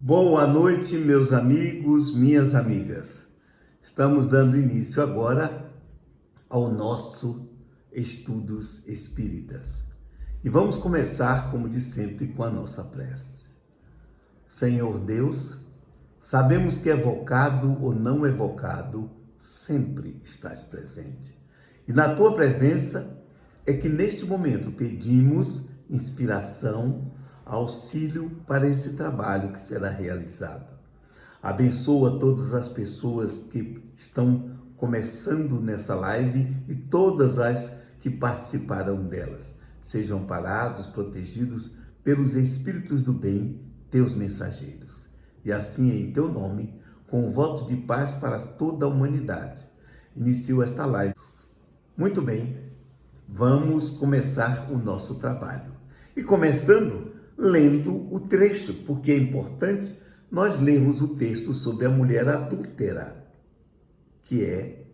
Boa noite, meus amigos, minhas amigas. Estamos dando início agora ao nosso Estudos Espíritas. E vamos começar, como de sempre, com a nossa prece. Senhor Deus, sabemos que evocado ou não evocado, sempre estás presente. E na tua presença é que neste momento pedimos inspiração, auxílio para esse trabalho que será realizado. Abençoa todas as pessoas que estão começando nessa live e todas as que participarão delas. Sejam parados, protegidos pelos Espíritos do bem, teus mensageiros. E assim, em teu nome, com o voto de paz para toda a humanidade, inicio esta live. Muito bem, vamos começar o nosso trabalho. E começando lendo o trecho, porque é importante nós lermos o texto sobre a mulher adúltera, que é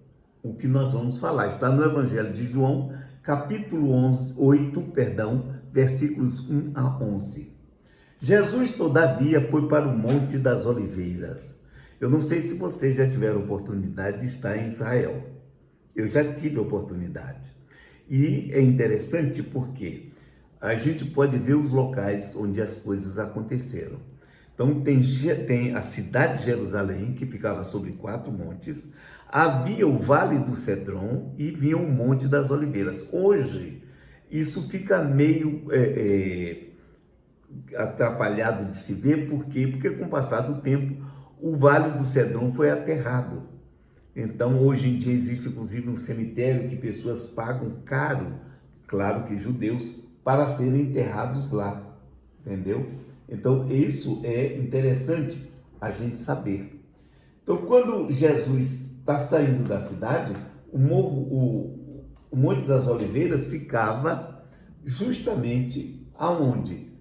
o que nós vamos falar. Está no Evangelho de João, capítulo 8, versículos 1 a 11. Jesus, todavia, foi para o Monte das Oliveiras. Eu não sei se vocês já tiveram oportunidade de estar em Israel. Eu já tive a oportunidade. E é interessante porque a gente pode ver os locais onde as coisas aconteceram. Então, tem a cidade de Jerusalém, que ficava sobre 4 montes, havia o Vale do Cedron e vinha o Monte das Oliveiras. Hoje, isso fica meio atrapalhado de se ver, por quê? Porque com o passar do tempo, o Vale do Cedron foi aterrado. Então, hoje em dia, existe inclusive um cemitério que pessoas pagam caro, claro que judeus, para serem enterrados lá, entendeu? Então, isso é interessante a gente saber. Então, quando Jesus está saindo da cidade, o Monte das Oliveiras ficava justamente aonde?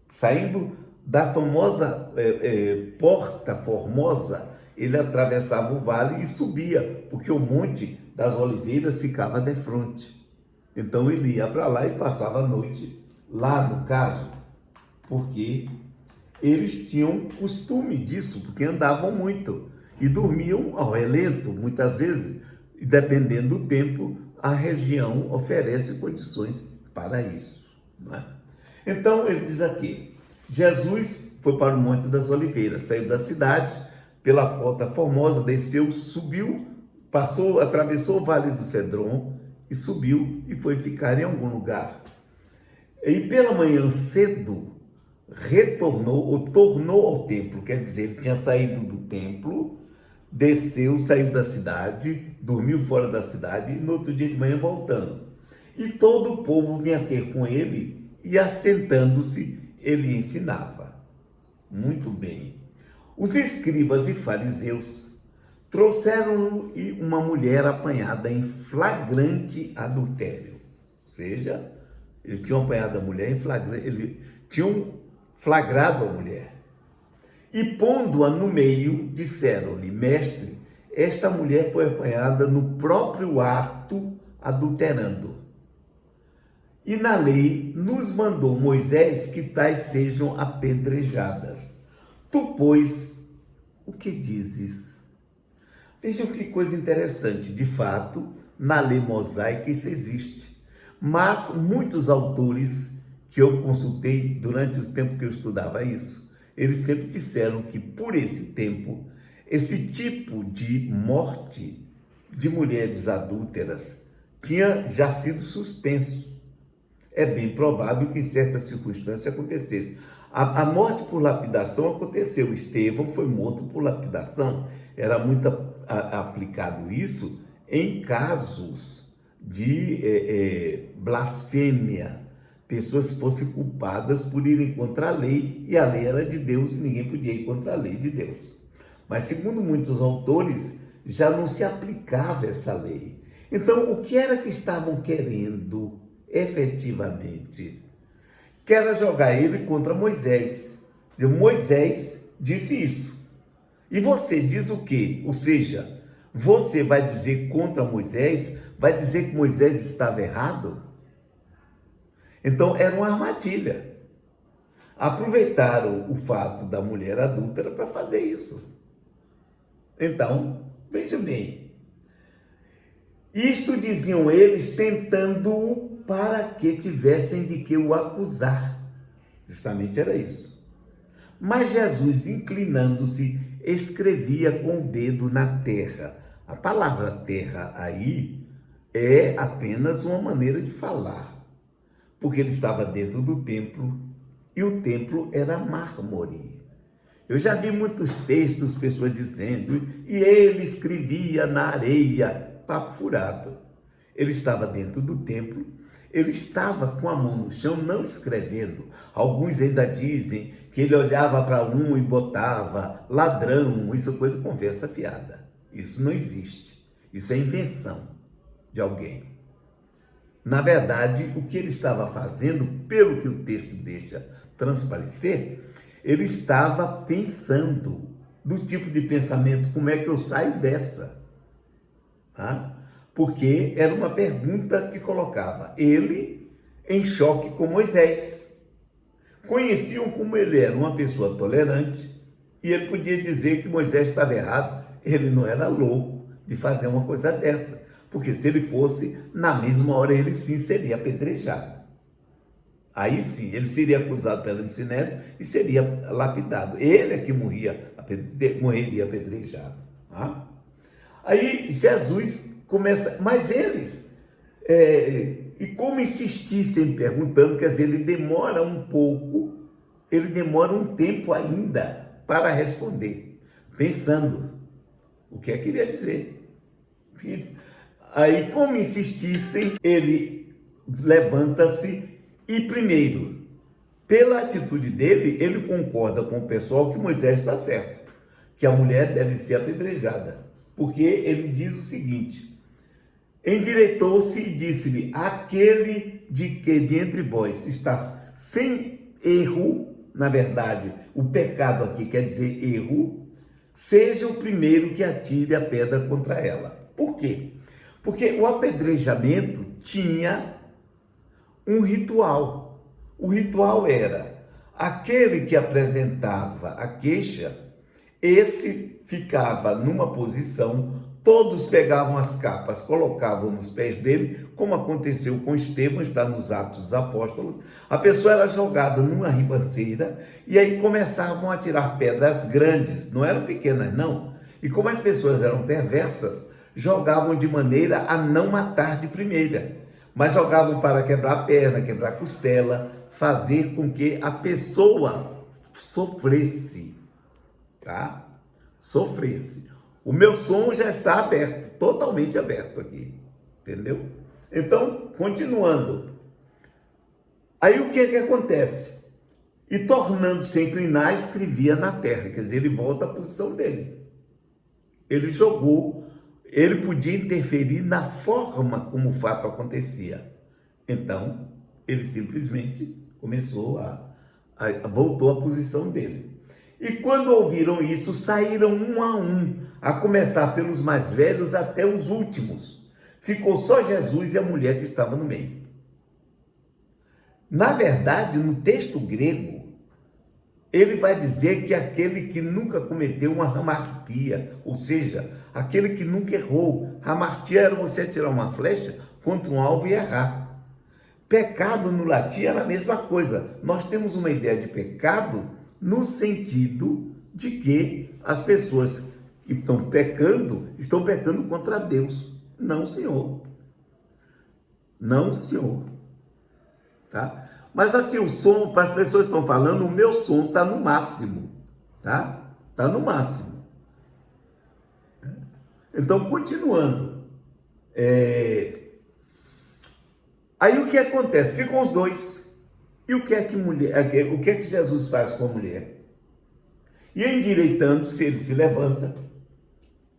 Saindo da famosa Porta Formosa, ele atravessava o vale e subia, porque o Monte das Oliveiras ficava de frente. Então ele ia para lá e passava a noite lá, no caso, porque eles tinham costume disso, porque andavam muito e dormiam ao relento, muitas vezes, e dependendo do tempo, a região oferece condições para isso, não é? Então ele diz aqui, Jesus foi para o Monte das Oliveiras, saiu da cidade pela Porta Formosa, desceu, subiu, passou, atravessou o Vale do Cedron e subiu e foi ficar em algum lugar. E pela manhã cedo retornou ou tornou ao templo, quer dizer, ele tinha saído do templo, desceu, saiu da cidade, dormiu fora da cidade e no outro dia de manhã voltando. E todo o povo vinha ter com ele e assentando-se ele ensinava. Muito bem. Os escribas e fariseus trouxeram-lhe uma mulher apanhada em flagrante adultério. Ou seja, eles tinham apanhado a mulher em flagrante, eles tinham flagrado a mulher. E pondo-a no meio, disseram-lhe, mestre, esta mulher foi apanhada no próprio ato adulterando. E na lei nos mandou Moisés que tais sejam apedrejadas. Tu, pois, o que dizes? Vejam que coisa interessante, de fato, na lei mosaica isso existe, mas muitos autores que eu consultei durante o tempo que eu estudava isso, eles sempre disseram que por esse tempo, esse tipo de morte de mulheres adúlteras tinha já sido suspenso. É bem provável que em certas circunstâncias acontecesse. A morte por lapidação aconteceu. Estevão foi morto por lapidação. Era muito aplicado isso em casos de blasfêmia. Pessoas que fossem culpadas por irem contra a lei, e a lei era de Deus e ninguém podia ir contra a lei de Deus. Mas, segundo muitos autores, já não se aplicava essa lei. Então, o que era que estavam querendo efetivamente? Que era jogar ele contra Moisés. Moisés disse isso. E você diz o quê? Ou seja, você vai dizer contra Moisés, vai dizer que Moisés estava errado? Então, era uma armadilha. aproveitaram o fato da mulher adúltera para fazer isso. Então, veja bem, isto diziam eles tentando-o para que tivessem de que o acusar. Justamente era isso. Mas Jesus, inclinando-se, escrevia com o dedo na terra. A palavra terra aí é apenas uma maneira de falar, porque ele estava dentro do templo e o templo era mármore. Eu já vi muitos textos, pessoas dizendo, e ele escrevia na areia, papo furado. Ele estava dentro do templo, ele estava com a mão no chão, não escrevendo. Alguns ainda dizem que ele olhava para um e botava ladrão, isso é coisa, conversa fiada. Isso não existe, isso é invenção de alguém. Na verdade, o que ele estava fazendo, pelo que o texto deixa transparecer, ele estava pensando, do tipo de pensamento, como é que eu saio dessa? Tá? Porque era uma pergunta que colocava ele em choque com Moisés. Conheciam como ele era uma pessoa tolerante e ele podia dizer que Moisés estava errado. Ele não era louco de fazer uma coisa dessa, porque se ele fosse, na mesma hora ele sim seria apedrejado. Aí sim, ele seria acusado pelo Sinédrio e seria lapidado. Ele é que morreria apedrejado. Tá? Aí Jesus começa, mas eles, e como insistissem perguntando, quer dizer, ele demora um pouco, ele demora um tempo ainda para responder, pensando o que é que queria dizer. Aí, como insistissem, ele levanta-se e, primeiro, pela atitude dele, ele concorda com o pessoal que Moisés está certo, que a mulher deve ser apedrejada, porque ele diz o seguinte: endireitou-se e disse-lhe, aquele de que de entre vós está sem erro, na verdade, o pecado aqui quer dizer erro, seja o primeiro que atire a pedra contra ela. Por quê? Porque o apedrejamento tinha um ritual. O ritual era aquele que apresentava a queixa, esse ficava numa posição, todos pegavam as capas, colocavam nos pés dele, como aconteceu com Estevão, está nos Atos dos Apóstolos. A pessoa era jogada numa ribanceira e aí começavam a tirar pedras grandes, não eram pequenas não. E como as pessoas eram perversas, jogavam de maneira a não matar de primeira, mas jogavam para quebrar a perna, quebrar a costela, fazer com que a pessoa sofresse, tá? Sofresse. O meu som já está aberto, totalmente aberto aqui, entendeu? Então, continuando. Aí o que é que acontece? E tornando-se a inclinar, escrevia na terra, quer dizer, ele volta à posição dele. Ele jogou, ele podia interferir na forma como o fato acontecia. Então, ele simplesmente começou voltou à posição dele. E quando ouviram isto, saíram um, a começar pelos mais velhos até os últimos. Ficou só Jesus e a mulher que estava no meio. Na verdade, no texto grego, ele vai dizer que aquele que nunca cometeu uma hamartia, ou seja, aquele que nunca errou. Hamartia era você atirar uma flecha contra um alvo e errar. Pecado no latim era a mesma coisa. Nós temos uma ideia de pecado no sentido de que as pessoas que estão pecando contra Deus. Não, senhor. Não, senhor. Tá? Mas aqui o som, para as pessoas que estão falando, o meu som está no máximo. Tá? Está no máximo. Então, continuando. Aí o que acontece? Ficam os dois. E o que é que Jesus faz com a mulher? E endireitando-se, ele se levanta.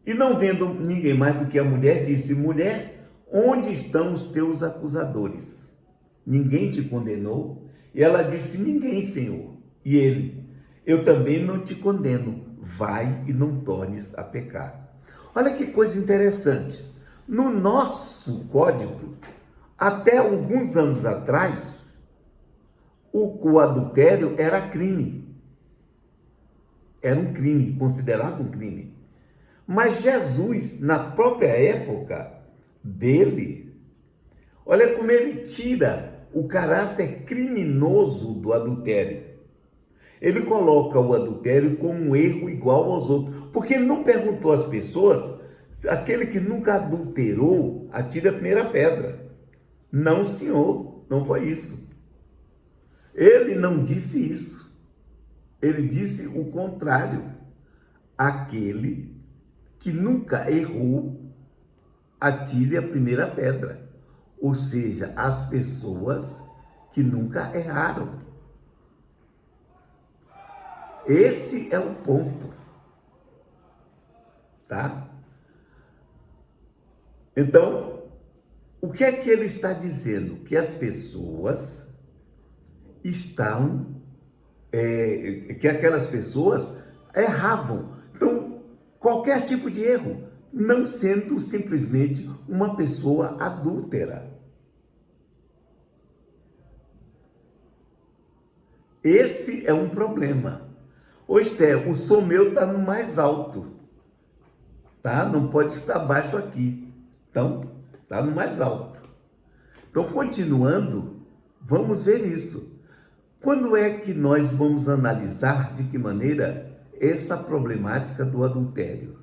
E não vendo ninguém mais do que a mulher, disse, mulher, onde estão os teus acusadores? Ninguém te condenou? E ela disse, ninguém, Senhor. E ele, eu também não te condeno. Vai e não tornes a pecar. Olha que coisa interessante. No nosso código, até alguns anos atrás, o adultério era crime. Era um crime, considerado um crime. Mas Jesus, na própria época dele, olha como ele tira o caráter criminoso do adultério. Ele coloca o adultério como um erro igual aos outros, porque ele não perguntou às pessoas, aquele que nunca adulterou, atire a primeira pedra. Não, senhor, não foi isso. Ele não disse isso. Ele disse o contrário. Aquele que nunca errou, atire a primeira pedra. Ou seja, as pessoas que nunca erraram. Esse é o ponto, tá? Então, o que é que ele está dizendo? Que as pessoas que aquelas pessoas erravam. Então, qualquer tipo de erro, não sendo simplesmente uma pessoa adúltera. Esse é um problema. Ô Esther, o som meu está no mais alto, tá? Não pode estar baixo aqui. Então, está no mais alto. Então, continuando, vamos ver isso. Quando é que nós vamos analisar de que maneira essa problemática do adultério?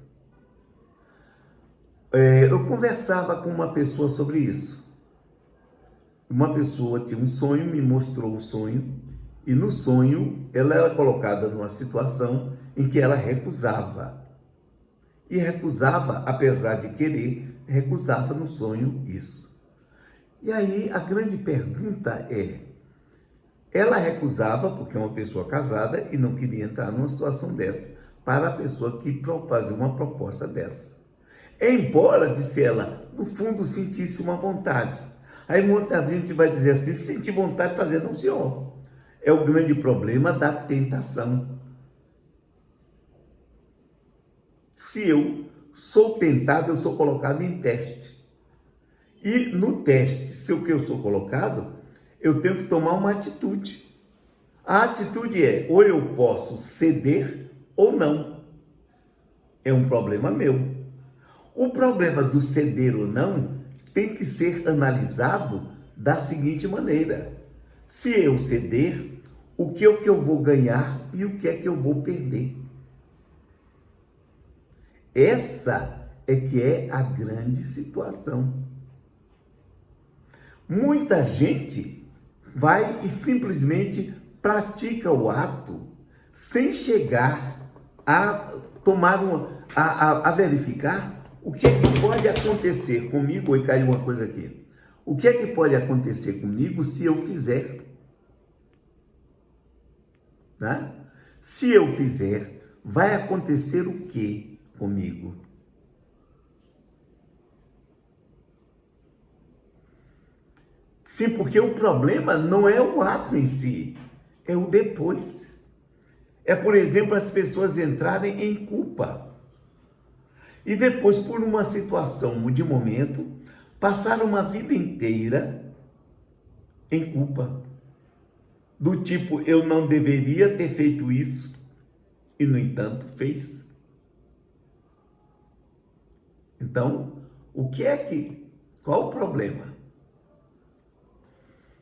Eu conversava com uma pessoa sobre isso. Uma pessoa tinha um sonho, me mostrou o sonho, e no sonho ela era colocada numa situação em que ela recusava. E recusava, apesar de querer, recusava no sonho isso. E aí a grande pergunta é, ela recusava porque é uma pessoa casada e não queria entrar numa situação dessa, para a pessoa que fazia uma proposta dessa. Embora, disse ela, no fundo sentisse uma vontade. Aí muita gente vai dizer assim, se sentir vontade de fazer, não, senhor. É o grande problema da tentação. Se eu sou tentado, eu sou colocado em teste. E no teste, se o que eu sou colocado, eu tenho que tomar uma atitude. A atitude é, ou eu posso ceder ou não. É um problema meu. O problema do ceder ou não tem que ser analisado da seguinte maneira. Se eu ceder, o que é que eu vou ganhar e o que é que eu vou perder? Essa é que é a grande situação. Muita gente vai e simplesmente pratica o ato sem chegar a tomar a verificar o que é que pode acontecer comigo. Oi, caiu uma coisa aqui. O que é que pode acontecer comigo se eu fizer? Né? Se eu fizer, vai acontecer o que comigo? Sim, porque o problema não é o ato em si, é o depois. É, por exemplo, as pessoas entrarem em culpa. E depois, por uma situação de momento, passaram uma vida inteira em culpa. Do tipo, eu não deveria ter feito isso, e no entanto fez. Então, qual o problema?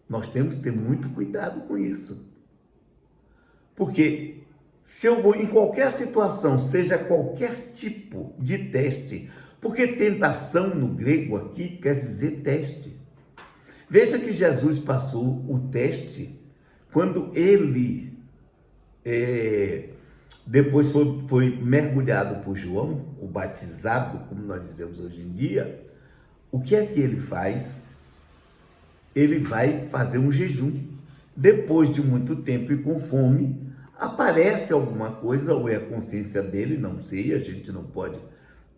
Nós temos que ter muito cuidado com isso. Porque se eu vou em qualquer situação, seja qualquer tipo de teste, porque tentação no grego aqui quer dizer teste. Veja que Jesus passou o teste quando ele depois foi mergulhado por João, o batizado, como nós dizemos hoje em dia. O que é que ele faz? Ele vai fazer um jejum. Depois de muito tempo e com fome, aparece alguma coisa, ou é a consciência dele, não sei, a gente não pode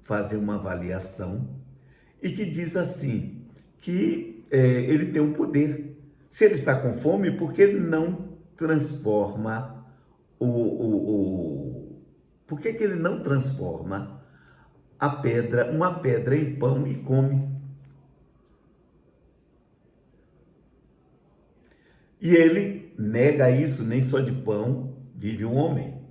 fazer uma avaliação, e que diz assim, que ele tem um poder. Se ele está com fome, porque ele não transforma por que ele não transforma uma pedra em pão e come? E ele nega isso, nem só de pão vive o homem.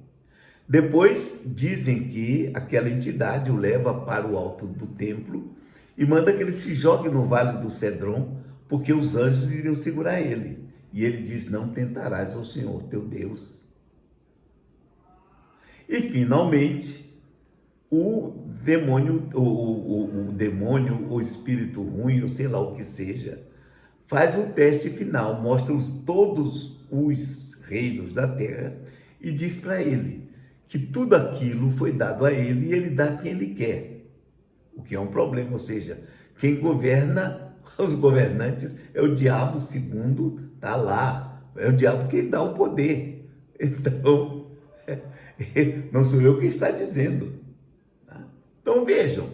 Depois dizem que aquela entidade o leva para o alto do templo e manda que ele se jogue no vale do Cedron, porque os anjos iriam segurar ele. E ele diz: não tentarás ao Senhor teu Deus. E finalmente, o demônio, o espírito ruim, ou sei lá o que seja, faz o teste final, mostra todos os reinos da terra e diz para ele que tudo aquilo foi dado a ele e ele dá a quem ele quer, o que é um problema, ou seja, quem governa, os governantes, é o diabo segundo, está lá, é o diabo quem dá o poder. Então, não sou eu quem está dizendo. Tá? Então vejam,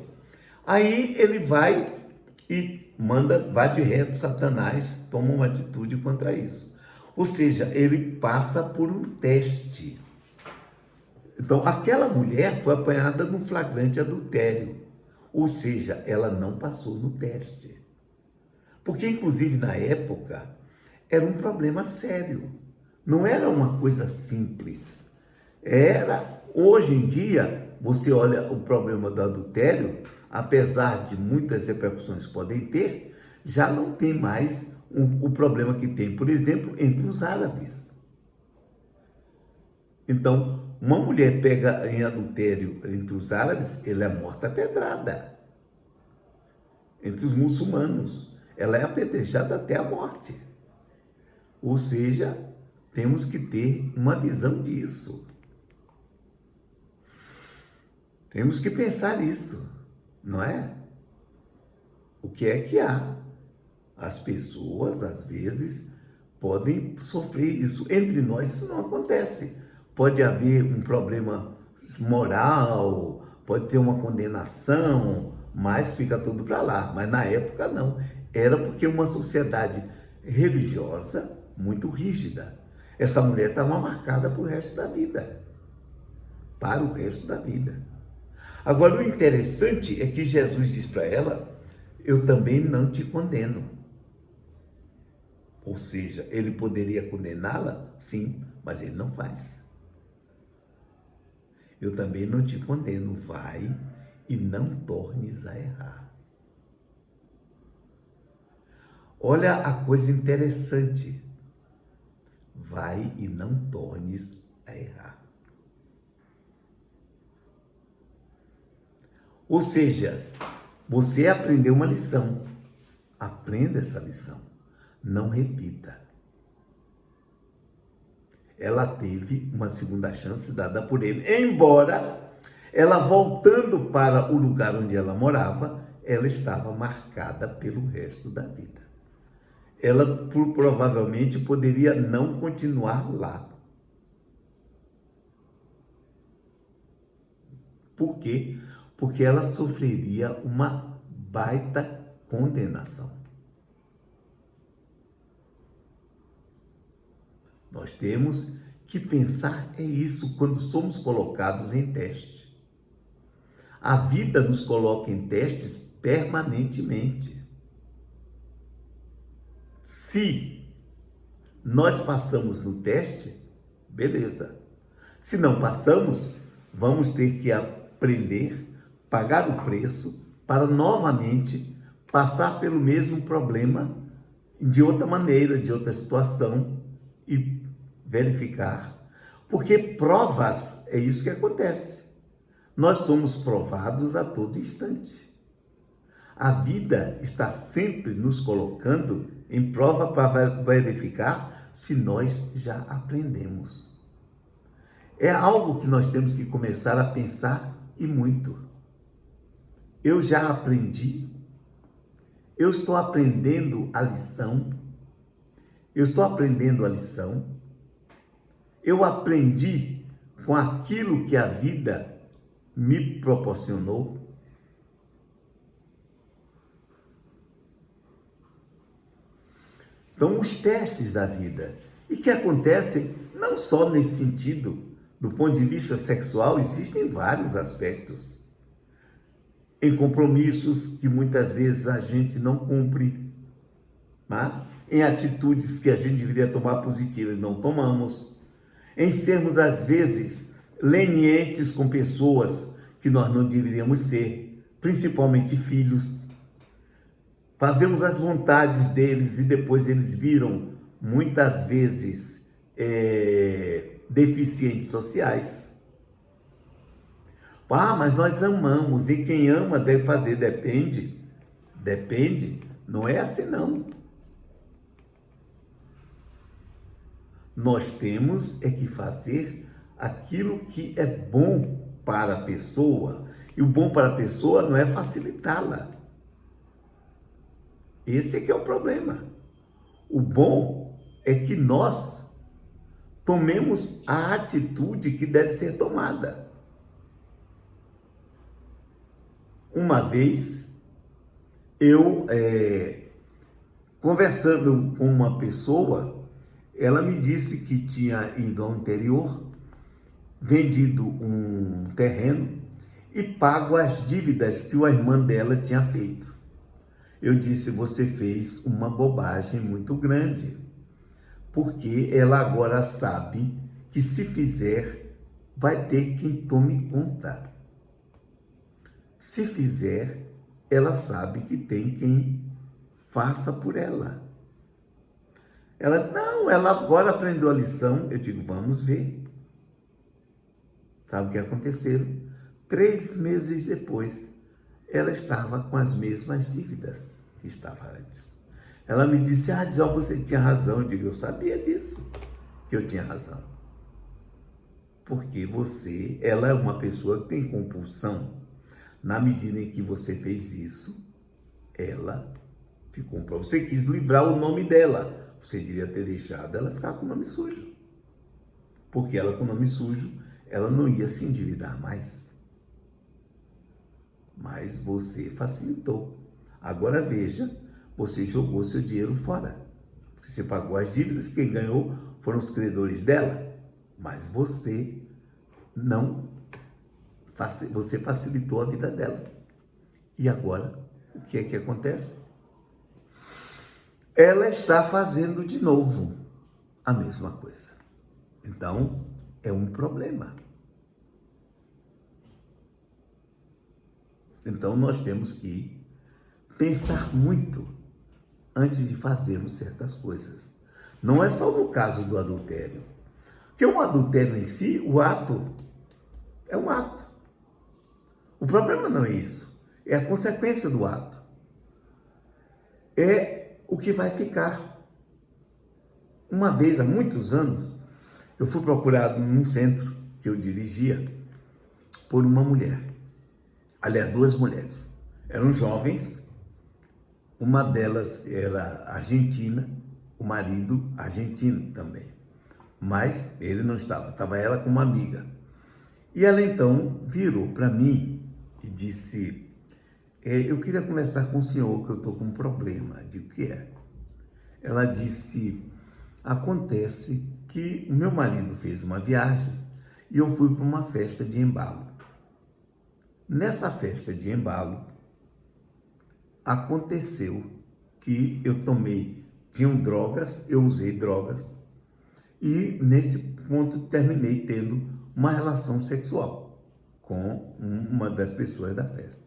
aí ele vai e vá de reto, Satanás toma uma atitude contra isso. Ou seja, ele passa por um teste. Então, aquela mulher foi apanhada num flagrante adultério. Ou seja, ela não passou no teste. Porque, inclusive, na época, era um problema sério. Não era uma coisa simples. Hoje em dia, você olha o problema do adultério, apesar de muitas repercussões que podem ter, já não tem mais o problema que tem, por exemplo, entre os árabes. Então, uma mulher pega em adultério entre os árabes, ela é morta a pedrada. Entre os muçulmanos, ela é apedrejada até a morte. Ou seja, temos que ter uma visão disso. Temos que pensar nisso, não é? O que é que há? As pessoas, às vezes, podem sofrer isso. Entre nós, isso não acontece. Pode haver um problema moral, pode ter uma condenação, mas fica tudo para lá. Mas na época, não. Era porque uma sociedade religiosa muito rígida. Essa mulher estava marcada para o resto da vida. Para o resto da vida. Agora, o interessante é que Jesus diz para ela: eu também não te condeno. Ou seja, ele poderia condená-la? Sim, mas ele não faz. Eu também não te condeno, vai e não tornes a errar. Olha a coisa interessante. Vai e não tornes a errar. Ou seja, você aprendeu uma lição. Aprenda essa lição. Não repita. Ela teve uma segunda chance dada por ele. Embora ela, voltando para o lugar onde ela morava, ela estava marcada pelo resto da vida. Ela provavelmente poderia não continuar lá. Por quê? Porque ela sofreria uma baita condenação. Nós temos que pensar isso quando somos colocados em teste. A vida nos coloca em testes permanentemente. Se nós passamos no teste, beleza. Se não passamos, vamos ter que aprender, pagar o preço para novamente passar pelo mesmo problema de outra maneira, de outra situação e verificar. Porque provas, é isso que acontece. Nós somos provados a todo instante. A vida está sempre nos colocando em prova para verificar se nós já aprendemos. É algo que nós temos que começar a pensar e muito. Eu já aprendi? Eu estou aprendendo a lição? Eu estou aprendendo a lição? Eu aprendi com aquilo que a vida me proporcionou? Então, os testes da vida, e que acontecem não só nesse sentido, do ponto de vista sexual, existem vários aspectos. Em compromissos que muitas vezes a gente não cumpre, né? em atitudes que a gente deveria tomar positivas, não tomamos, em sermos, às vezes, lenientes com pessoas que nós não deveríamos ser, principalmente filhos. Fazemos as vontades deles e depois eles viram, muitas vezes, deficientes sociais. Ah, mas nós amamos, e quem ama deve fazer, depende. Depende, não é assim não. Nós temos que fazer aquilo que é bom para a pessoa, e o bom para a pessoa não é facilitá-la. Esse é que é o problema. O bom é que nós tomemos a atitude que deve ser tomada. Uma vez, eu, conversando com uma pessoa, ela me disse que tinha ido ao interior, vendido um terreno e pago as dívidas que a irmã dela tinha feito. Eu disse, você fez uma bobagem muito grande, porque ela agora sabe que se fizer, vai ter quem tome conta. Se fizer, ela sabe que tem quem faça por ela. Ela, não, ela agora aprendeu a lição. Eu digo, vamos ver. Sabe o que aconteceu? 3 meses depois, ela estava com as mesmas dívidas que estava antes. Ela me disse, Djalma, você tinha razão. Eu digo, eu sabia disso, que eu tinha razão. Porque ela é uma pessoa que tem compulsão. Na medida em que você fez isso, ela ficou para você quis livrar o nome dela. Você devia ter deixado ela ficar com o nome sujo. Porque ela com o nome sujo, ela não ia se endividar mais. Mas você facilitou. Agora veja, você jogou seu dinheiro fora. Você pagou as dívidas, quem ganhou foram os credores dela. Mas você facilitou a vida dela. E agora, o que é que acontece? Ela está fazendo de novo a mesma coisa. Então, é um problema. Então, nós temos que pensar muito antes de fazermos certas coisas. Não é só no caso do adultério. Porque o adultério em si, o ato, é um ato. O problema não é isso. É a consequência do ato. É o que vai ficar. Uma vez, há muitos anos, eu fui procurado num centro que eu dirigia por uma mulher. Aliás, 2 mulheres. Eram jovens. Uma delas era argentina, o marido argentino também. Mas ele não estava ela com uma amiga. E ela então virou para mim e disse, eu queria conversar com o senhor, que eu estou com um problema. Digo, o que é? Ela disse, acontece que o meu marido fez uma viagem e eu fui para uma festa de embalo. Nessa festa de embalo, aconteceu que eu tinham drogas, eu usei drogas, e nesse ponto terminei tendo uma relação sexual com uma das pessoas da festa.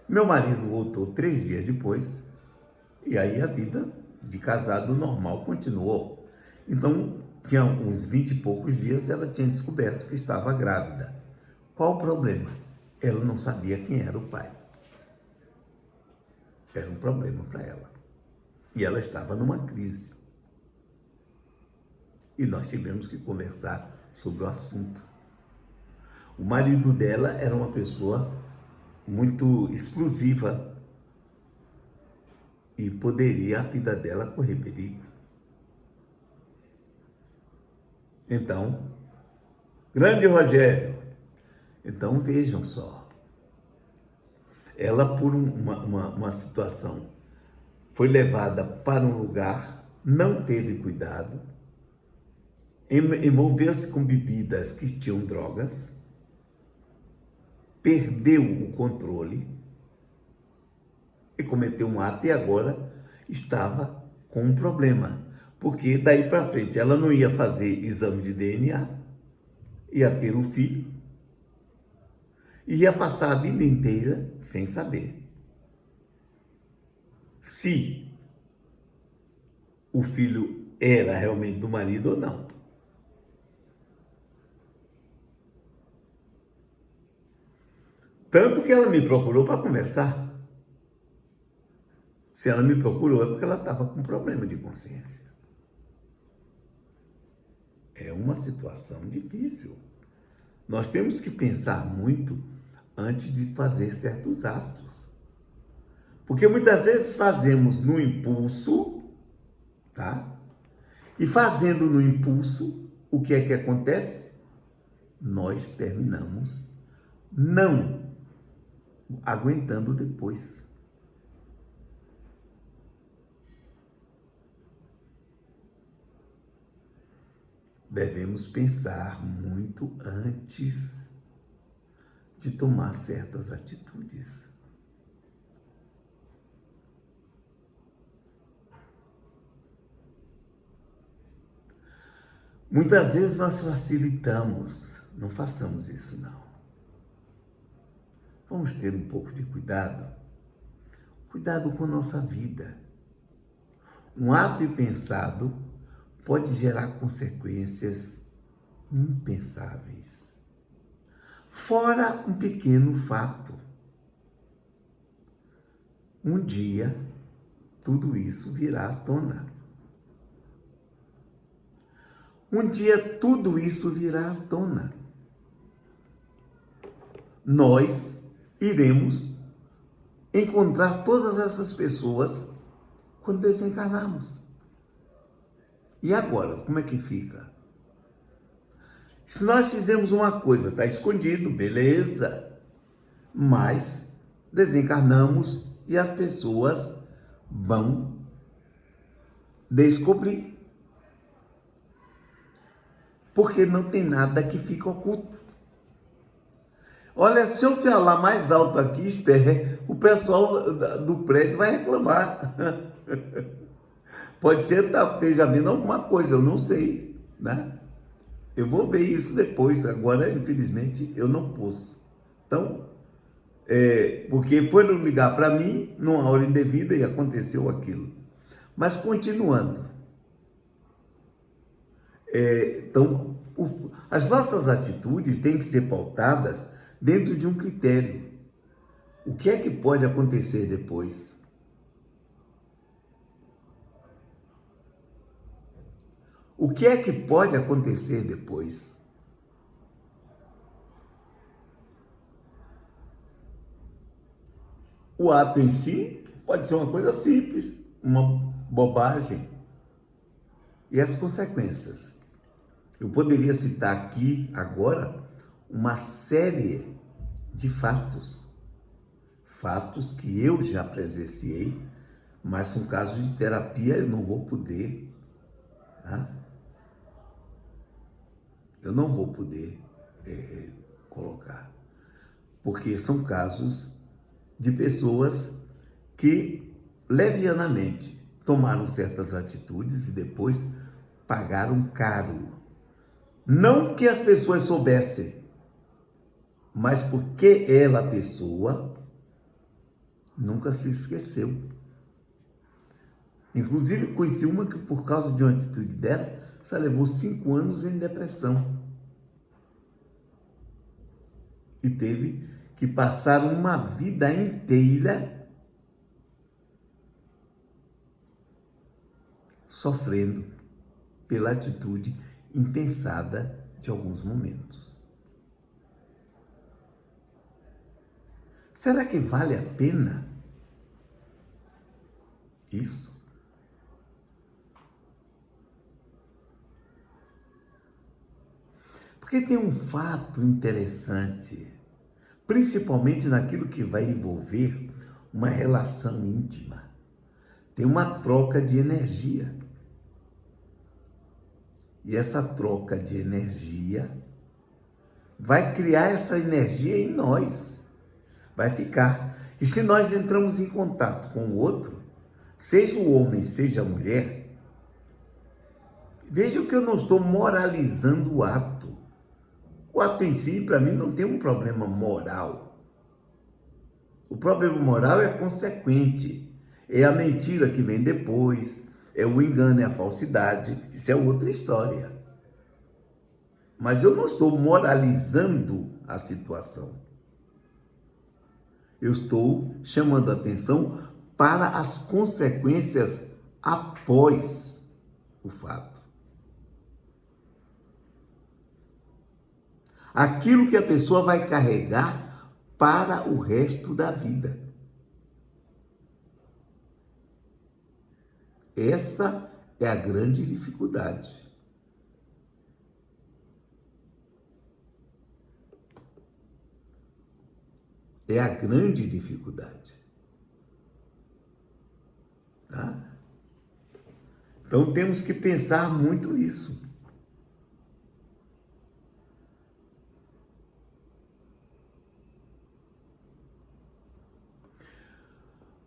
Meu marido voltou 3 dias depois, e aí a vida de casado normal continuou. Então, tinha uns 20 e poucos dias, ela tinha descoberto que estava grávida. Qual o problema? Ela não sabia quem era o pai. Era um problema para ela. E ela estava numa crise. E nós tivemos que conversar sobre o assunto. O marido dela era uma pessoa muito explosiva e poderia a vida dela correr perigo. Então, grande Rogério, então vejam só, ela por uma situação foi levada para um lugar, não teve cuidado, envolveu-se com bebidas que tinham drogas, perdeu o controle e cometeu um ato e agora estava com um problema, porque daí para frente ela não ia fazer exame de DNA, ia ter um filho, e ia passar a vida inteira sem saber se o filho era realmente do marido ou não. Tanto que ela me procurou para conversar. Se ela me procurou é porque ela estava com problema de consciência. É uma situação difícil. Nós temos que pensar muito antes de fazer certos atos. Porque muitas vezes fazemos no impulso, tá? E fazendo no impulso, o que é que acontece? Nós terminamos não aguentando depois. Devemos pensar muito antes de tomar certas atitudes. Muitas vezes nós facilitamos, não façamos isso não. Vamos ter um pouco de cuidado. Cuidado com nossa vida. Um ato impensado pode gerar consequências impensáveis. Fora um pequeno fato. Um dia, tudo isso virá à tona. Um dia, tudo isso virá à tona. Nós iremos encontrar todas essas pessoas quando desencarnarmos. E agora, como é que fica? Se nós fizemos uma coisa, está escondido, beleza. Mas desencarnamos e as pessoas vão descobrir. Porque não tem nada que fica oculto. Olha, se eu falar mais alto aqui, Esther, o pessoal do prédio vai reclamar. Pode ser que esteja vendo alguma coisa, eu não sei, né? Eu vou ver isso depois, agora, infelizmente, eu não posso. Então, porque foram ligar para mim numa hora indevida e aconteceu aquilo. Mas, continuando. Então, as nossas atitudes têm que ser pautadas dentro de um critério. O que é que pode acontecer depois? O que é que pode acontecer depois? O ato em si pode ser uma coisa simples, uma bobagem. E as consequências? Eu poderia citar aqui, agora, uma série de fatos. Fatos que eu já presenciei, mas são casos de terapia, eu não vou poder, tá? Eu não vou poder colocar, porque são casos de pessoas que levianamente tomaram certas atitudes e depois pagaram caro. Não que as pessoas soubessem, mas porque ela, a pessoa, nunca se esqueceu. Inclusive, conheci uma que, por causa de uma atitude dela, só levou 5 anos em depressão. E teve que passar uma vida inteira sofrendo pela atitude impensada de alguns momentos. Será que vale a pena isso? Porque tem um fato interessante, principalmente naquilo que vai envolver uma relação íntima. Tem uma troca de energia. E essa troca de energia vai criar essa energia em nós. Vai ficar. E se nós entramos em contato com o outro, seja o homem, seja a mulher, veja que eu não estou moralizando o ato. O ato em si, para mim, não tem um problema moral. O problema moral é consequente. É a mentira que vem depois, é o engano, é a falsidade. Isso é outra história. Mas eu não estou moralizando a situação. Eu estou chamando a atenção para as consequências após o fato. Aquilo que a pessoa vai carregar para o resto da vida. Essa é a grande dificuldade. É a grande dificuldade. Tá? Então temos que pensar muito isso.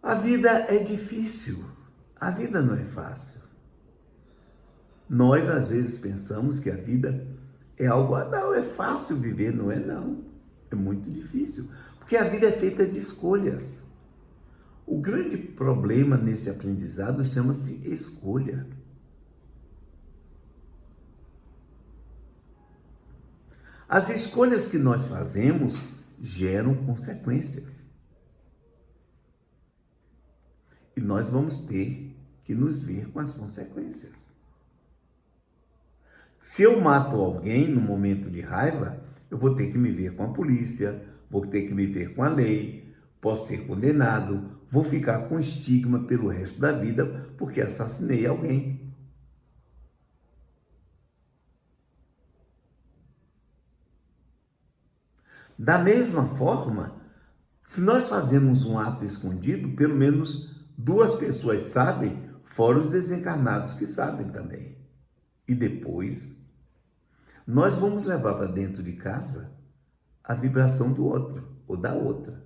A vida é difícil. A vida não é fácil. Nós, às vezes, pensamos que a vida é algo, não, é fácil viver, não é não. É muito difícil, porque a vida é feita de escolhas. O grande problema nesse aprendizado chama-se escolha. As escolhas que nós fazemos geram consequências. E nós vamos ter que nos ver com as consequências. Se eu mato alguém no momento de raiva, eu vou ter que me ver com a polícia, vou ter que me ver com a lei, posso ser condenado, vou ficar com estigma pelo resto da vida porque assassinei alguém. Da mesma forma, se nós fazemos um ato escondido, pelo menos 2 pessoas sabem, fora os desencarnados que sabem também. E depois, nós vamos levar para dentro de casa a vibração do outro ou da outra.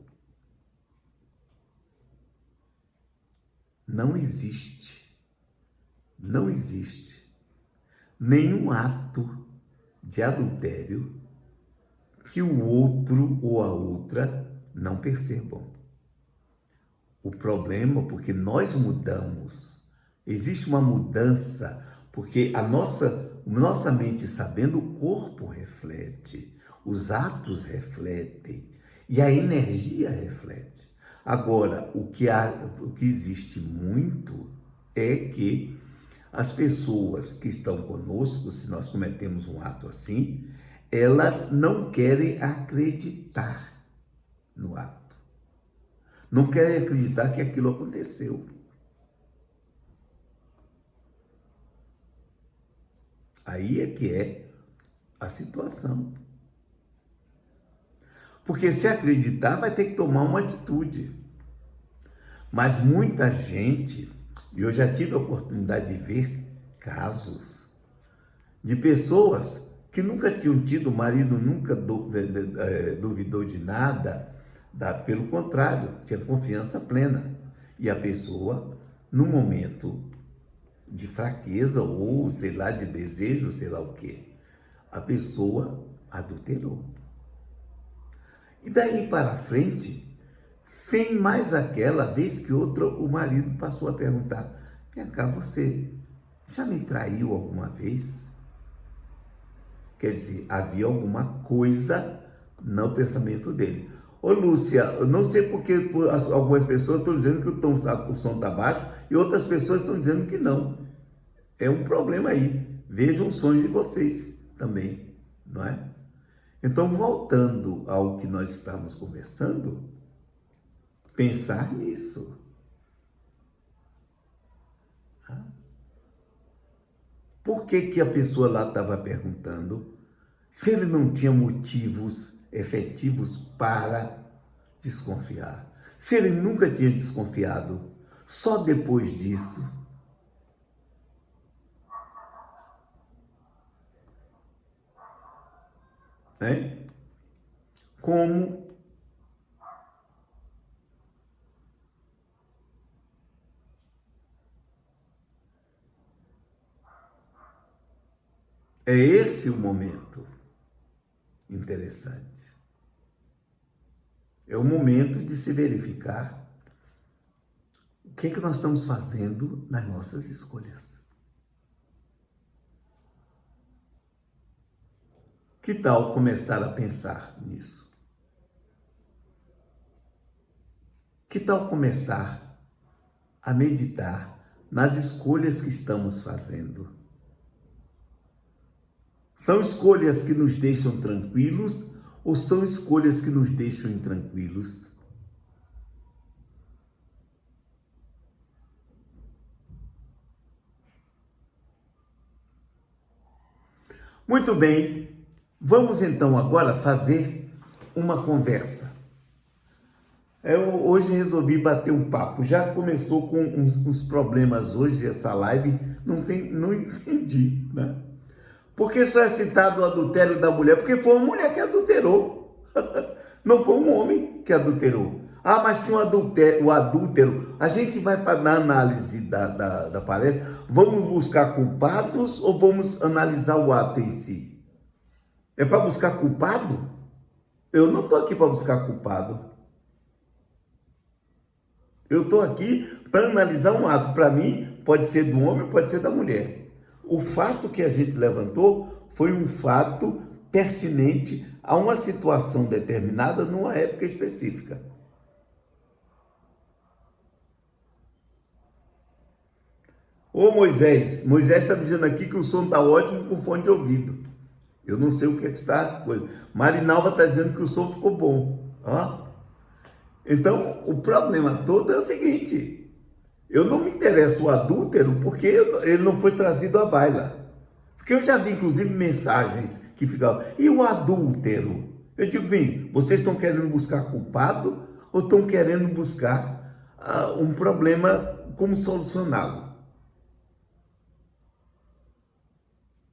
Não existe nenhum ato de adultério que o outro ou a outra não percebam. O problema, porque nós mudamos, existe uma mudança, porque a nossa mente sabendo, o corpo reflete, os atos refletem e a energia reflete. Agora, o que existe muito é que as pessoas que estão conosco, se nós cometemos um ato assim, elas não querem acreditar no ato. Não querem acreditar que aquilo aconteceu. Aí é que é a situação. Porque se acreditar, vai ter que tomar uma atitude. Mas muita gente, e eu já tive a oportunidade de ver casos de pessoas que nunca tinham tido, o marido nunca duvidou de nada, pelo contrário, tinha confiança plena. E a pessoa, no momento de fraqueza ou, sei lá, de desejo, sei lá o quê, a pessoa adulterou. E daí para frente, sem mais aquela vez que outra, o marido passou a perguntar: vem cá, você já me traiu alguma vez? Quer dizer, havia alguma coisa no pensamento dele. Ô Lúcia, eu não sei porque algumas pessoas estão dizendo que o som está baixo e outras pessoas estão dizendo que não. É um problema aí. Vejam os sonhos de vocês também, não é? Então, voltando ao que nós estávamos conversando, pensar nisso. Por que a pessoa lá estava perguntando se ele não tinha motivos efetivos para desconfiar? Se ele nunca tinha desconfiado, só depois disso. Né? Como É esse o momento interessante. É o momento de se verificar o que é que nós estamos fazendo nas nossas escolhas. Que tal começar a pensar nisso? Que tal começar a meditar nas escolhas que estamos fazendo? São escolhas que nos deixam tranquilos ou são escolhas que nos deixam intranquilos? Muito bem, vamos então agora fazer uma conversa. Eu hoje resolvi bater um papo. Já começou com uns problemas hoje, essa live, não entendi, né? Por que só é citado o adultério da mulher? Porque foi uma mulher que adulterou. Não foi um homem que adulterou. Ah, mas tinha o adúltero. A gente vai na análise da palestra, vamos buscar culpados ou vamos analisar o ato em si? É para buscar culpado? Eu não estou aqui para buscar culpado. Eu estou aqui para analisar um ato. Para mim, pode ser do homem, pode ser da mulher. O fato que a gente levantou foi um fato pertinente a uma situação determinada numa época específica. Ô Moisés está dizendo aqui que o som está ótimo com fone de ouvido. Eu não sei o que é que está. Marinalva está dizendo que o som ficou bom. Ó. Então, o problema todo é o seguinte: eu não me interesso o adúltero porque ele não foi trazido à baila. Porque eu já vi, inclusive, mensagens que ficavam, e o adúltero? Eu digo, vem, vocês estão querendo buscar culpado ou estão querendo buscar um problema como solucioná-lo?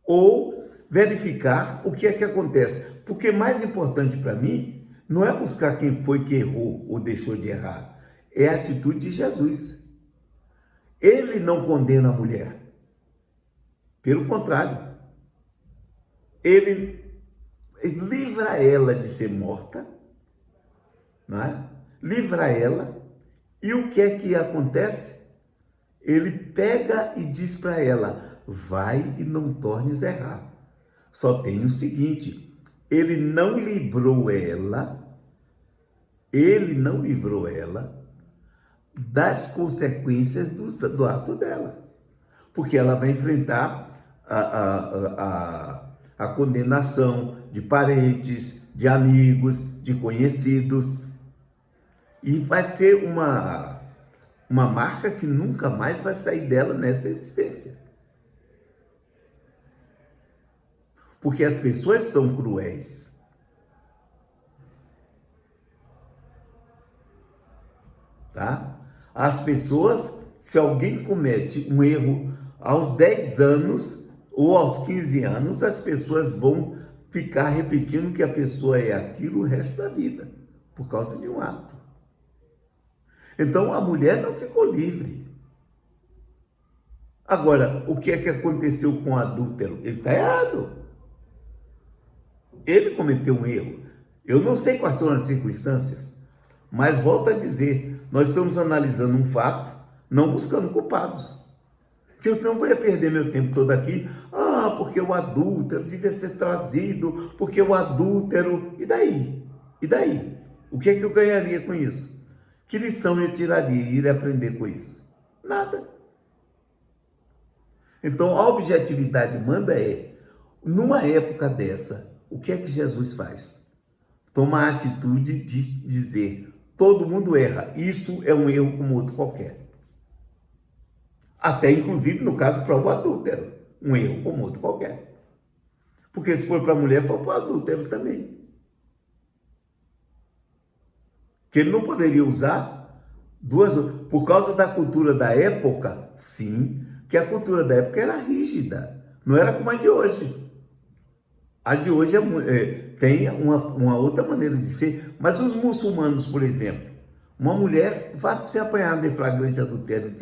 Ou verificar o que é que acontece. Porque mais importante para mim não é buscar quem foi que errou ou deixou de errar. É a atitude de Jesus. Ele não condena a mulher. Pelo contrário. Ele livra ela de ser morta, não é? Livra ela. E o que é que acontece? Ele pega e diz para ela, vai e não tornes a errar. Só tem o seguinte, ele não livrou ela das consequências do ato dela. Porque ela vai enfrentar a condenação de parentes, de amigos, de conhecidos. E vai ser uma marca que nunca mais vai sair dela nessa existência. Porque as pessoas são cruéis. Tá? As pessoas, se alguém comete um erro aos 10 anos ou aos 15 anos, as pessoas vão ficar repetindo que a pessoa é aquilo o resto da vida, por causa de um ato. Então a mulher não ficou livre. Agora, o que é que aconteceu com o adúltero? Ele está errado. Ele cometeu um erro. Eu não sei quais são as circunstâncias, mas volto a dizer, nós estamos analisando um fato, não buscando culpados. Que eu não vou perder meu tempo todo aqui, porque o adúltero devia ser trazido, porque o adúltero... E daí? E daí? O que é que eu ganharia com isso? Que lição eu tiraria e iria aprender com isso? Nada. Então, a objetividade manda numa época dessa, o que é que Jesus faz? Toma a atitude de dizer, todo mundo erra, isso é um erro como outro qualquer. Até, inclusive, no caso, para o adúltero, um erro como outro qualquer. Porque se for para a mulher, for para o adúltero também. Que ele não poderia usar por causa da cultura da época, sim, que a cultura da época era rígida, não era como a de hoje. A de hoje tem uma outra maneira de ser, mas os muçulmanos, por exemplo, uma mulher vai ser apanhada em flagrante adultério,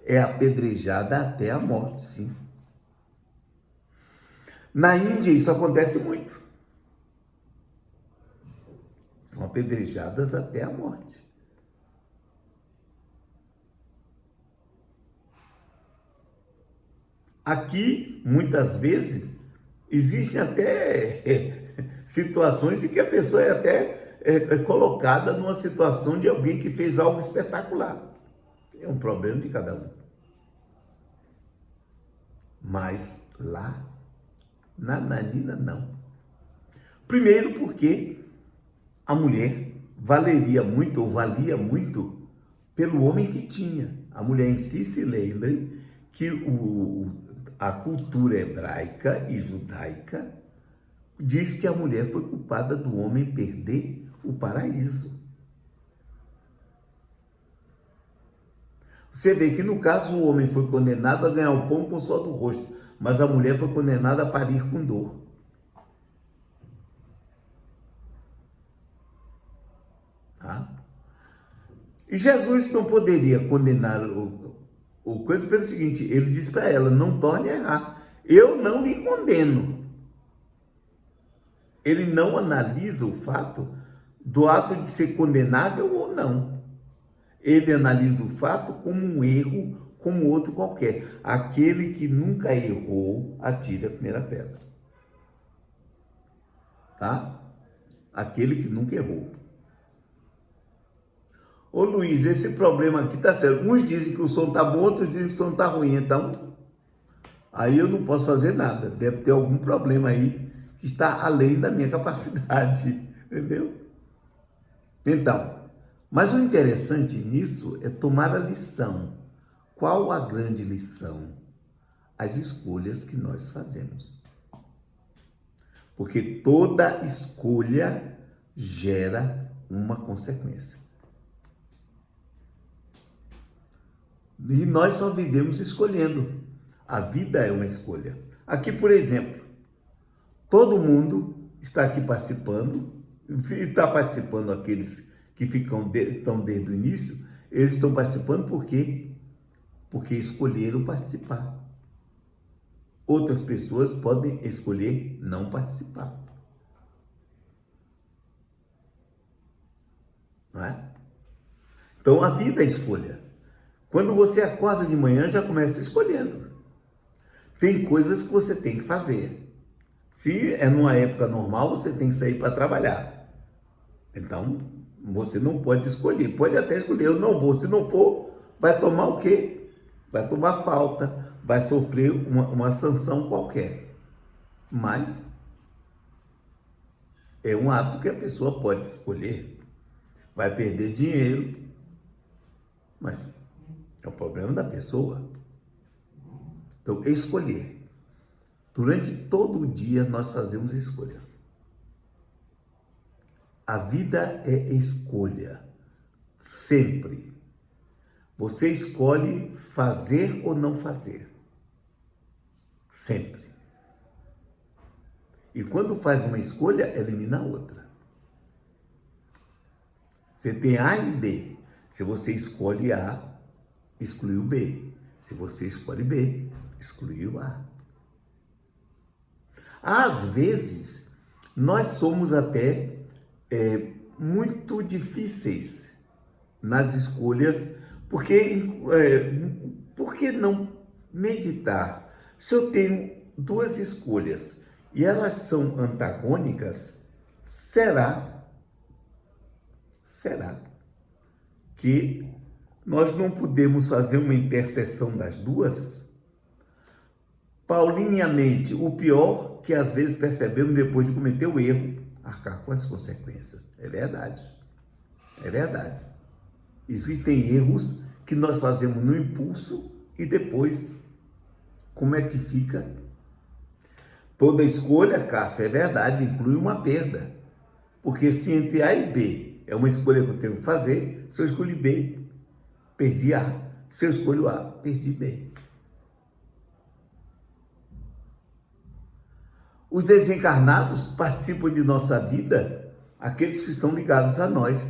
é apedrejada até a morte, sim. Na Índia isso acontece muito. São apedrejadas até a morte. Aqui, muitas vezes, existem até situações em que a pessoa é até colocada numa situação de alguém que fez algo espetacular. É um problema de cada um. Mas lá, na Nanina, não. Primeiro porque a mulher valeria muito, ou valia muito, pelo homem que tinha. A mulher em si, se lembre que a cultura hebraica e judaica diz que a mulher foi culpada do homem perder o paraíso. Você vê que no caso o homem foi condenado a ganhar o pão com o suor do rosto, mas a mulher foi condenada a parir com dor. Tá? E Jesus não poderia condenar o coisa pelo seguinte, ele disse para ela, não torne a errar, eu não lhe condeno. Ele não analisa o fato do ato de ser condenável ou não. Ele analisa o fato como um erro, como outro qualquer. Aquele que nunca errou, atire a primeira pedra. Tá? Aquele que nunca errou. Ô Luiz, esse problema aqui tá sério. Uns dizem que o som tá bom, outros dizem que o som tá ruim. Então, aí eu não posso fazer nada. Deve ter algum problema aí que está além da minha capacidade. Entendeu? Então, mas o interessante nisso é tomar a lição. Qual a grande lição? As escolhas que nós fazemos. Porque toda escolha gera uma consequência. E nós só vivemos escolhendo. A vida é uma escolha. Aqui, por exemplo, todo mundo está aqui participando, e está participando aqueles que estão desde o início, eles estão participando por quê? Porque escolheram participar. Outras pessoas podem escolher não participar. Não é? Então, a vida é escolha. Quando você acorda de manhã, já começa escolhendo. Tem coisas que você tem que fazer. Se é numa época normal, você tem que sair para trabalhar. Então, você não pode escolher. Pode até escolher, eu não vou. Se não for, vai tomar o quê? Vai tomar falta, vai sofrer uma sanção qualquer. Mas é um ato que a pessoa pode escolher. Vai perder dinheiro, mas é o problema da pessoa. Então, escolher. Durante todo o dia, nós fazemos escolhas. A vida é escolha. Sempre. Você escolhe fazer ou não fazer. Sempre. E quando faz uma escolha, elimina a outra. Você tem A e B. Se você escolhe A, exclui o B. Se você escolhe B, exclui o A. Às vezes, nós somos até muito difíceis nas escolhas, porque por que não meditar? Se eu tenho duas escolhas e elas são antagônicas, será que nós não podemos fazer uma interseção das duas? Paulinhamente, o pior que às vezes percebemos depois de cometer o erro, arcar com as consequências. É verdade. É verdade. Existem erros que nós fazemos no impulso e depois, como é que fica? Toda escolha, Cássio, é verdade, inclui uma perda. Porque se entre A e B é uma escolha que eu tenho que fazer, se eu escolhi B, perdi A. Se eu escolho A, perdi B. Os desencarnados participam de nossa vida, aqueles que estão ligados a nós.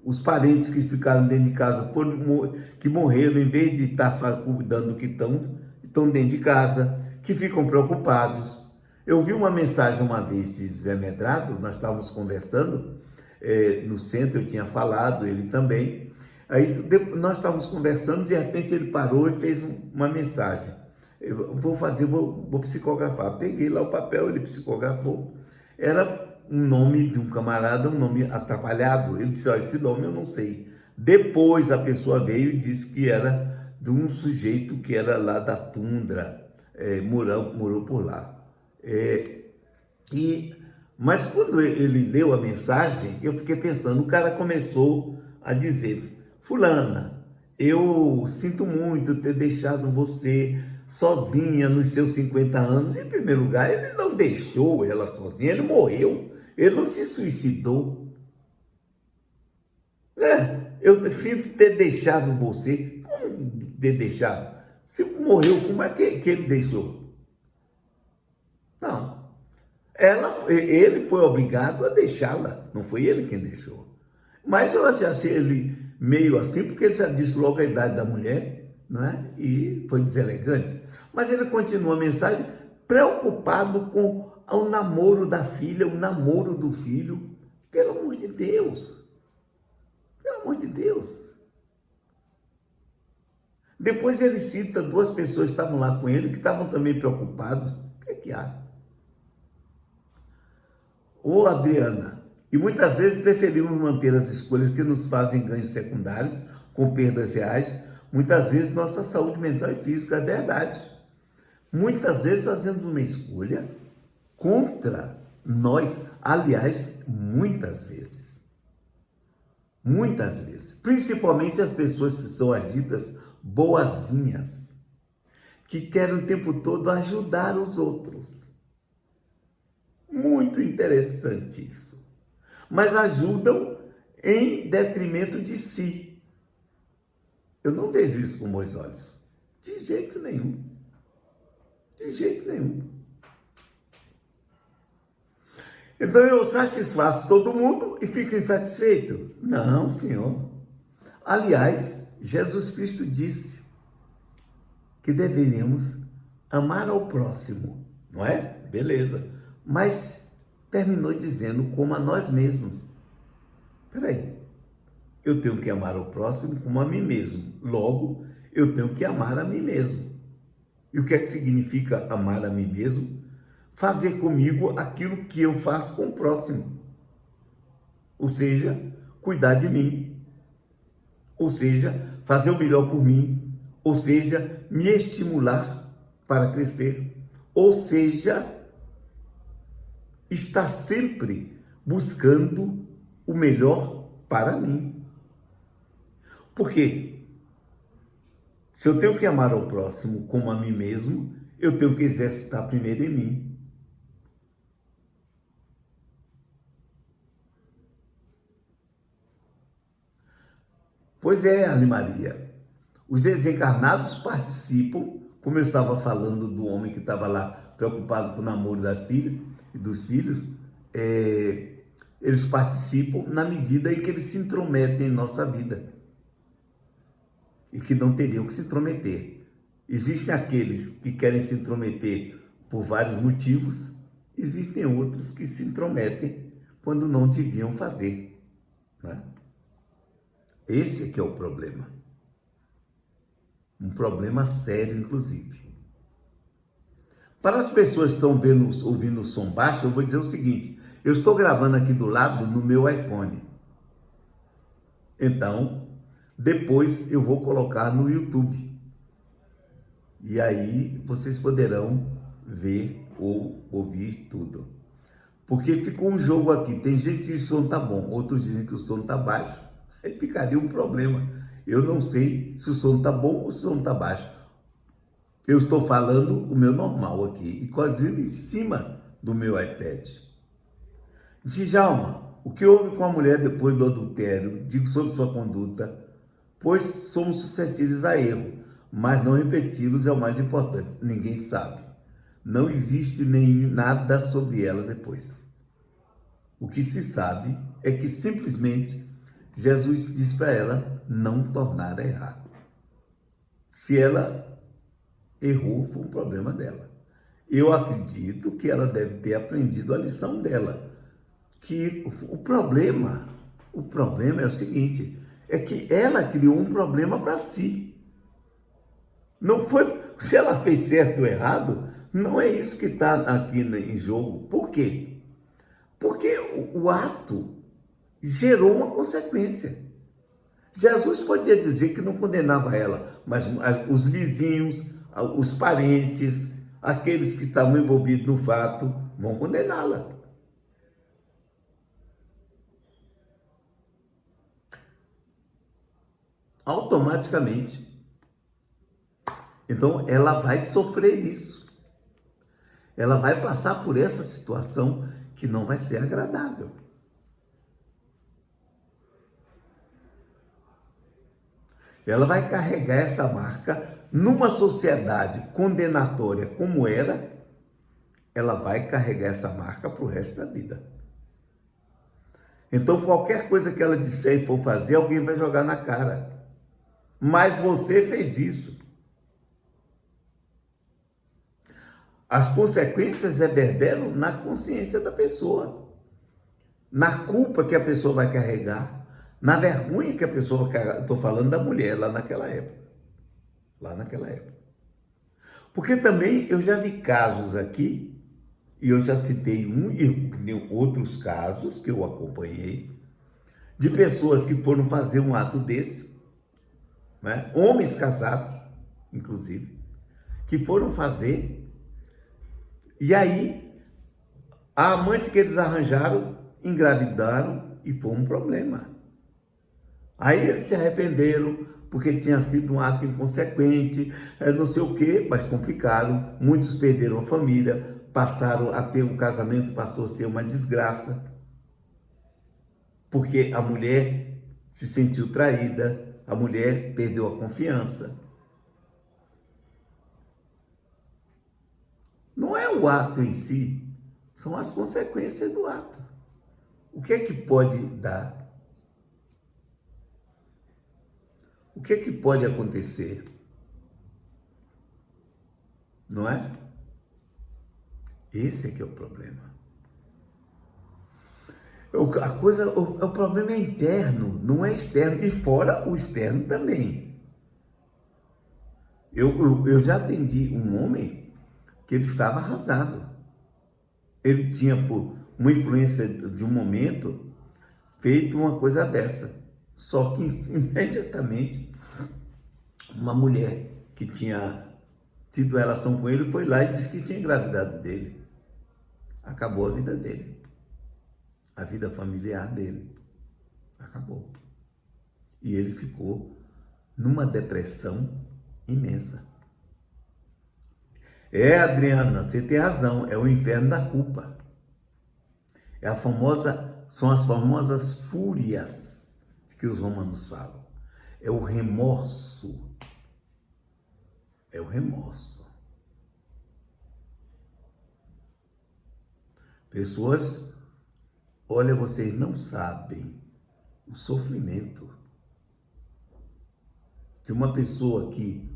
Os parentes que ficaram dentro de casa, que morreram, em vez de estar cuidando do que estão dentro de casa, que ficam preocupados. Eu vi uma mensagem uma vez de Zé Medrado, nós estávamos conversando no centro, eu tinha falado, ele também. Aí nós estávamos conversando, de repente ele parou e fez uma mensagem. Eu vou psicografar. Peguei lá o papel, ele psicografou. Era um nome de um camarada, um nome atrapalhado. Ele disse, olha, esse nome eu não sei. Depois a pessoa veio e disse que era de um sujeito que era lá da tundra, morou por lá. Mas quando ele leu a mensagem, eu fiquei pensando, o cara começou a dizer, fulana, eu sinto muito ter deixado você sozinha nos seus 50 anos. Em primeiro lugar, ele não deixou ela sozinha, ele morreu, ele não se suicidou. Eu sinto ter deixado você. Como ter deixado? Se morreu, como é que ele deixou? Não. Ele foi obrigado a deixá-la, não foi ele quem deixou. Mas eu achei ele meio assim, porque ele já disse logo a idade da mulher, não é? E foi deselegante. Mas ele continua a mensagem preocupado com o namoro da filha, o namoro do filho. Pelo amor de Deus. Pelo amor de Deus. Depois ele cita duas pessoas que estavam lá com ele, que estavam também preocupados. O que é que há? Ô Adriana, e muitas vezes preferimos manter as escolhas que nos fazem ganhos secundários, com perdas reais, muitas vezes nossa saúde mental e física, é verdade. Muitas vezes fazemos uma escolha contra nós, aliás, muitas vezes. Muitas vezes. Principalmente as pessoas que são as ditas boazinhas, que querem o tempo todo ajudar os outros. Muito interessante isso. Mas ajudam em detrimento de si. Eu não vejo isso com meus olhos. De jeito nenhum. De jeito nenhum. Então eu satisfaço todo mundo e fico insatisfeito? Não, senhor. Aliás, Jesus Cristo disse que deveríamos amar ao próximo, não é? Beleza. Mas terminou dizendo como a nós mesmos. Peraí, eu tenho que amar ao próximo como a mim mesmo. Logo, eu tenho que amar a mim mesmo. E o que é que significa amar a mim mesmo? Fazer comigo aquilo que eu faço com o próximo. Ou seja, cuidar de mim. Ou seja, fazer o melhor por mim. Ou seja, me estimular para crescer. Ou seja, estar sempre buscando o melhor para mim. Porque se eu tenho que amar ao próximo como a mim mesmo, eu tenho que exercitar primeiro em mim. Pois é, Ana Maria, os desencarnados participam, como eu estava falando do homem que estava lá preocupado com o namoro das filhas e dos filhos, eles participam na medida em que eles se intrometem em nossa vida e que não teriam que se intrometer. Existem aqueles que querem se intrometer por vários motivos, existem outros que se intrometem quando não deviam fazer, né? Esse é que é o problema. Um problema sério, inclusive. Para as pessoas que estão ouvindo o som baixo, eu vou dizer o seguinte: eu estou gravando aqui do lado no meu iPhone. Então, depois eu vou colocar no YouTube. E aí vocês poderão ver ou ouvir tudo. Porque ficou um jogo aqui. Tem gente que diz que o som tá bom, outros dizem que o som tá baixo. Aí ficaria um problema. Eu não sei se o som tá bom ou se o som tá baixo. Eu estou falando o meu normal aqui, inclusive em cima do meu iPad. Djalma, o que houve com a mulher depois do adultério? Digo sobre sua conduta, pois somos suscetíveis a erro, mas não repeti-los é o mais importante. Ninguém sabe. Não existe nem nada sobre ela depois. O que se sabe é que simplesmente Jesus disse para ela não tornar a errar. Se ela errou, foi um problema dela. Eu acredito que ela deve ter aprendido a lição dela. Que o problema é o seguinte, é que ela criou um problema para si. Não foi, se ela fez certo ou errado, não é isso que está aqui em jogo. Por quê? Porque o ato gerou uma consequência. Jesus podia dizer que não condenava ela, mas os vizinhos, os parentes, aqueles que estavam envolvidos no fato, vão condená-la. Automaticamente. Então, ela vai sofrer isso. Ela vai passar por essa situação que não vai ser agradável. Ela vai carregar essa marca numa sociedade condenatória como era, ela vai carregar essa marca para o resto da vida. Então, qualquer coisa que ela disser e for fazer, alguém vai jogar na cara. Mas você fez isso. As consequências reverberam na consciência da pessoa, na culpa que a pessoa vai carregar, na vergonha que a pessoa vai carregar. Estou falando da mulher lá naquela época. Lá naquela época. Porque também eu já vi casos aqui, e eu já citei um e outros casos que eu acompanhei, de pessoas que foram fazer um ato desse, né? Homens casados, inclusive, que foram fazer, e aí a amante que eles arranjaram, engravidaram e foi um problema. Aí eles se arrependeram, porque tinha sido um ato inconsequente, não sei o quê, mas complicaram, muitos perderam a família, passaram a ter, o casamento passou a ser uma desgraça, porque a mulher se sentiu traída, a mulher perdeu a confiança. Não é o ato em si, são as consequências do ato. O que é que pode dar? O que é que pode acontecer? Não é? Esse é que é o problema. O problema é interno, não é externo, e fora o externo também. Eu já atendi um homem que ele estava arrasado. Ele tinha, por uma influência de um momento, feito uma coisa dessa. Só que imediatamente uma mulher que tinha tido relação com ele foi lá e disse que tinha engravidado dele. Acabou a vida dele. A vida familiar dele. Acabou. E ele ficou numa depressão imensa. Adriana, você tem razão, é o inferno da culpa. São as famosas fúrias que os romanos falam. É o remorso. É o remorso. Pessoas, olha, vocês não sabem o sofrimento de uma pessoa que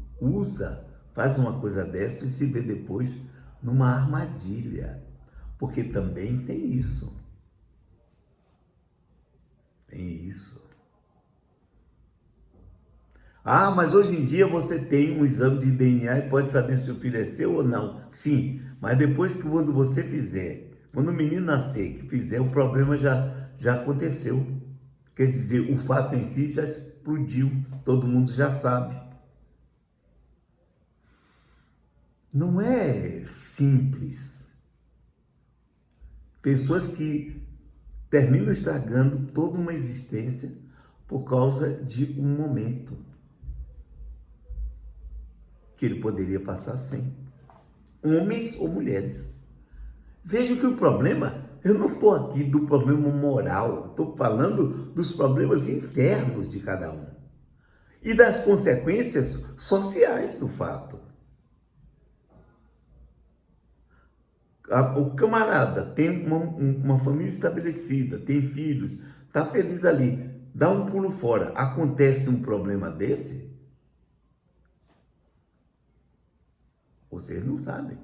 faz uma coisa dessa e se vê depois numa armadilha. Porque também tem isso. Tem isso. Ah, mas hoje em dia você tem um exame de DNA e pode saber se o filho é seu ou não. Sim, mas depois que quando você fizer, quando o menino nascer, que fizer, o problema já aconteceu. Quer dizer, o fato em si já explodiu, todo mundo já sabe. Não é simples. Pessoas que terminam estragando toda uma existência por causa de um momento que ele poderia passar sem. Homens ou mulheres. Veja que o problema, eu não estou aqui do problema moral, estou falando dos problemas internos de cada um e das consequências sociais do fato. O camarada tem uma família estabelecida, tem filhos, está feliz ali, dá um pulo fora, acontece um problema desse, vocês não sabem.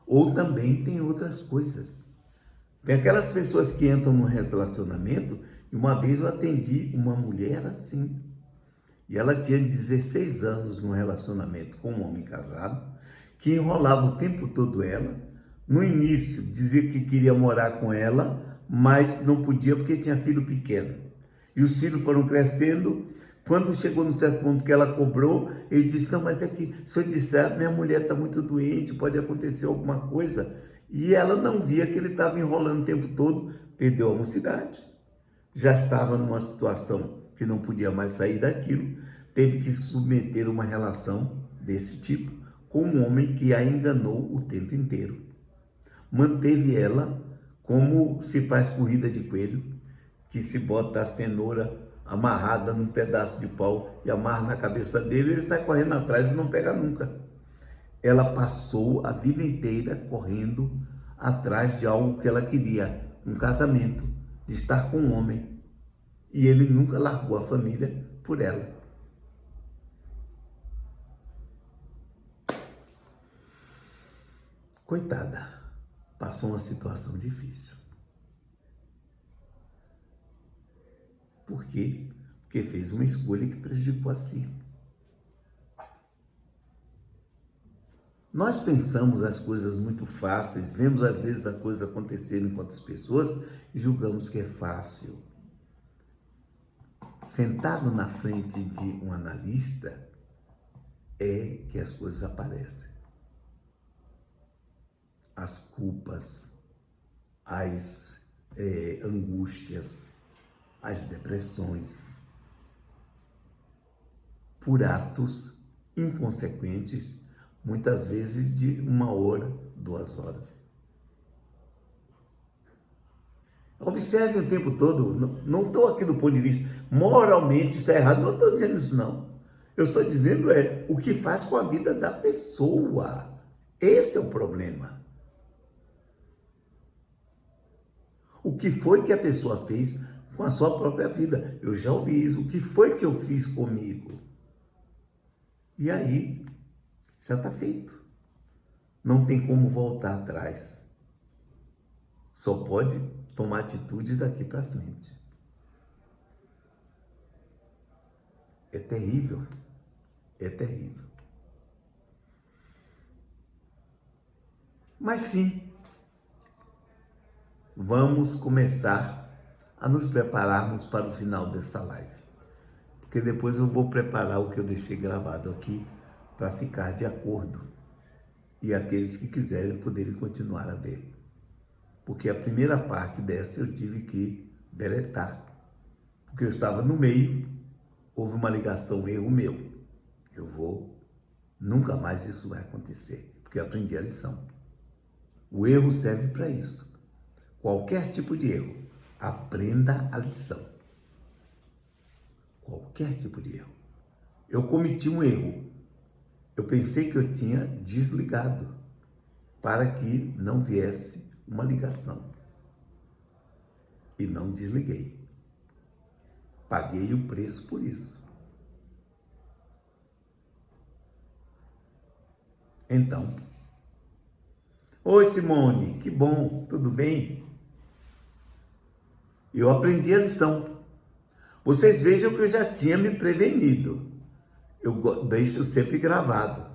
Ou também tem outras coisas. Tem aquelas pessoas que entram num relacionamento, e uma vez eu atendi uma mulher assim, e ela tinha 16 anos num relacionamento com um homem casado, que enrolava o tempo todo ela. No início dizia que queria morar com ela, mas não podia porque tinha filho pequeno. E os filhos foram crescendo. Quando chegou no certo ponto que ela cobrou, ele disse, não, mas é que se eu disser, minha mulher está muito doente, pode acontecer alguma coisa. E ela não via que ele estava enrolando o tempo todo, perdeu a mocidade. Já estava numa situação que não podia mais sair daquilo, teve que submeter uma relação desse tipo com um homem que a enganou o tempo inteiro. Manteve ela como se faz corrida de coelho, que se bota a cenoura amarrada num pedaço de pau e amarra na cabeça dele, ele sai correndo atrás e não pega nunca. Ela passou a vida inteira correndo atrás de algo que ela queria, um casamento, de estar com um homem. E ele nunca largou a família por ela. Coitada, passou uma situação difícil. Por quê? Porque fez uma escolha que prejudicou a si. Nós pensamos as coisas muito fáceis, vemos às vezes a coisa acontecerem com outras pessoas e julgamos que é fácil. Sentado na frente de um analista é que as coisas aparecem. As culpas, as angústias, as depressões, por atos inconsequentes, muitas vezes de 1 hora, 2 horas. Observe o tempo todo, não estou aqui do ponto de vista, moralmente está errado, não estou dizendo isso não. Eu estou dizendo o que faz com a vida da pessoa. Esse é o problema. O que foi que a pessoa fez com a sua própria vida? Eu já ouvi isso. O que foi que eu fiz comigo? E aí, já está feito. Não tem como voltar atrás. Só pode tomar atitude daqui para frente. É terrível. É terrível. Mas sim, vamos começar a nos prepararmos para o final dessa live. Porque depois eu vou preparar o que eu deixei gravado aqui para ficar de acordo. E aqueles que quiserem poderem continuar a ver. Porque a primeira parte dessa eu tive que deletar. Porque eu estava no meio, houve uma ligação, um erro meu. Nunca mais isso vai acontecer. Porque eu aprendi a lição. O erro serve para isso. Qualquer tipo de erro, aprenda a lição. Qualquer tipo de erro. Eu cometi um erro. Eu pensei que eu tinha desligado para que não viesse uma ligação. E não desliguei. Paguei o preço por isso. Então, oi Simone, que bom, tudo bem? Eu aprendi a lição. Vocês vejam que eu já tinha me prevenido. Eu deixo sempre gravado.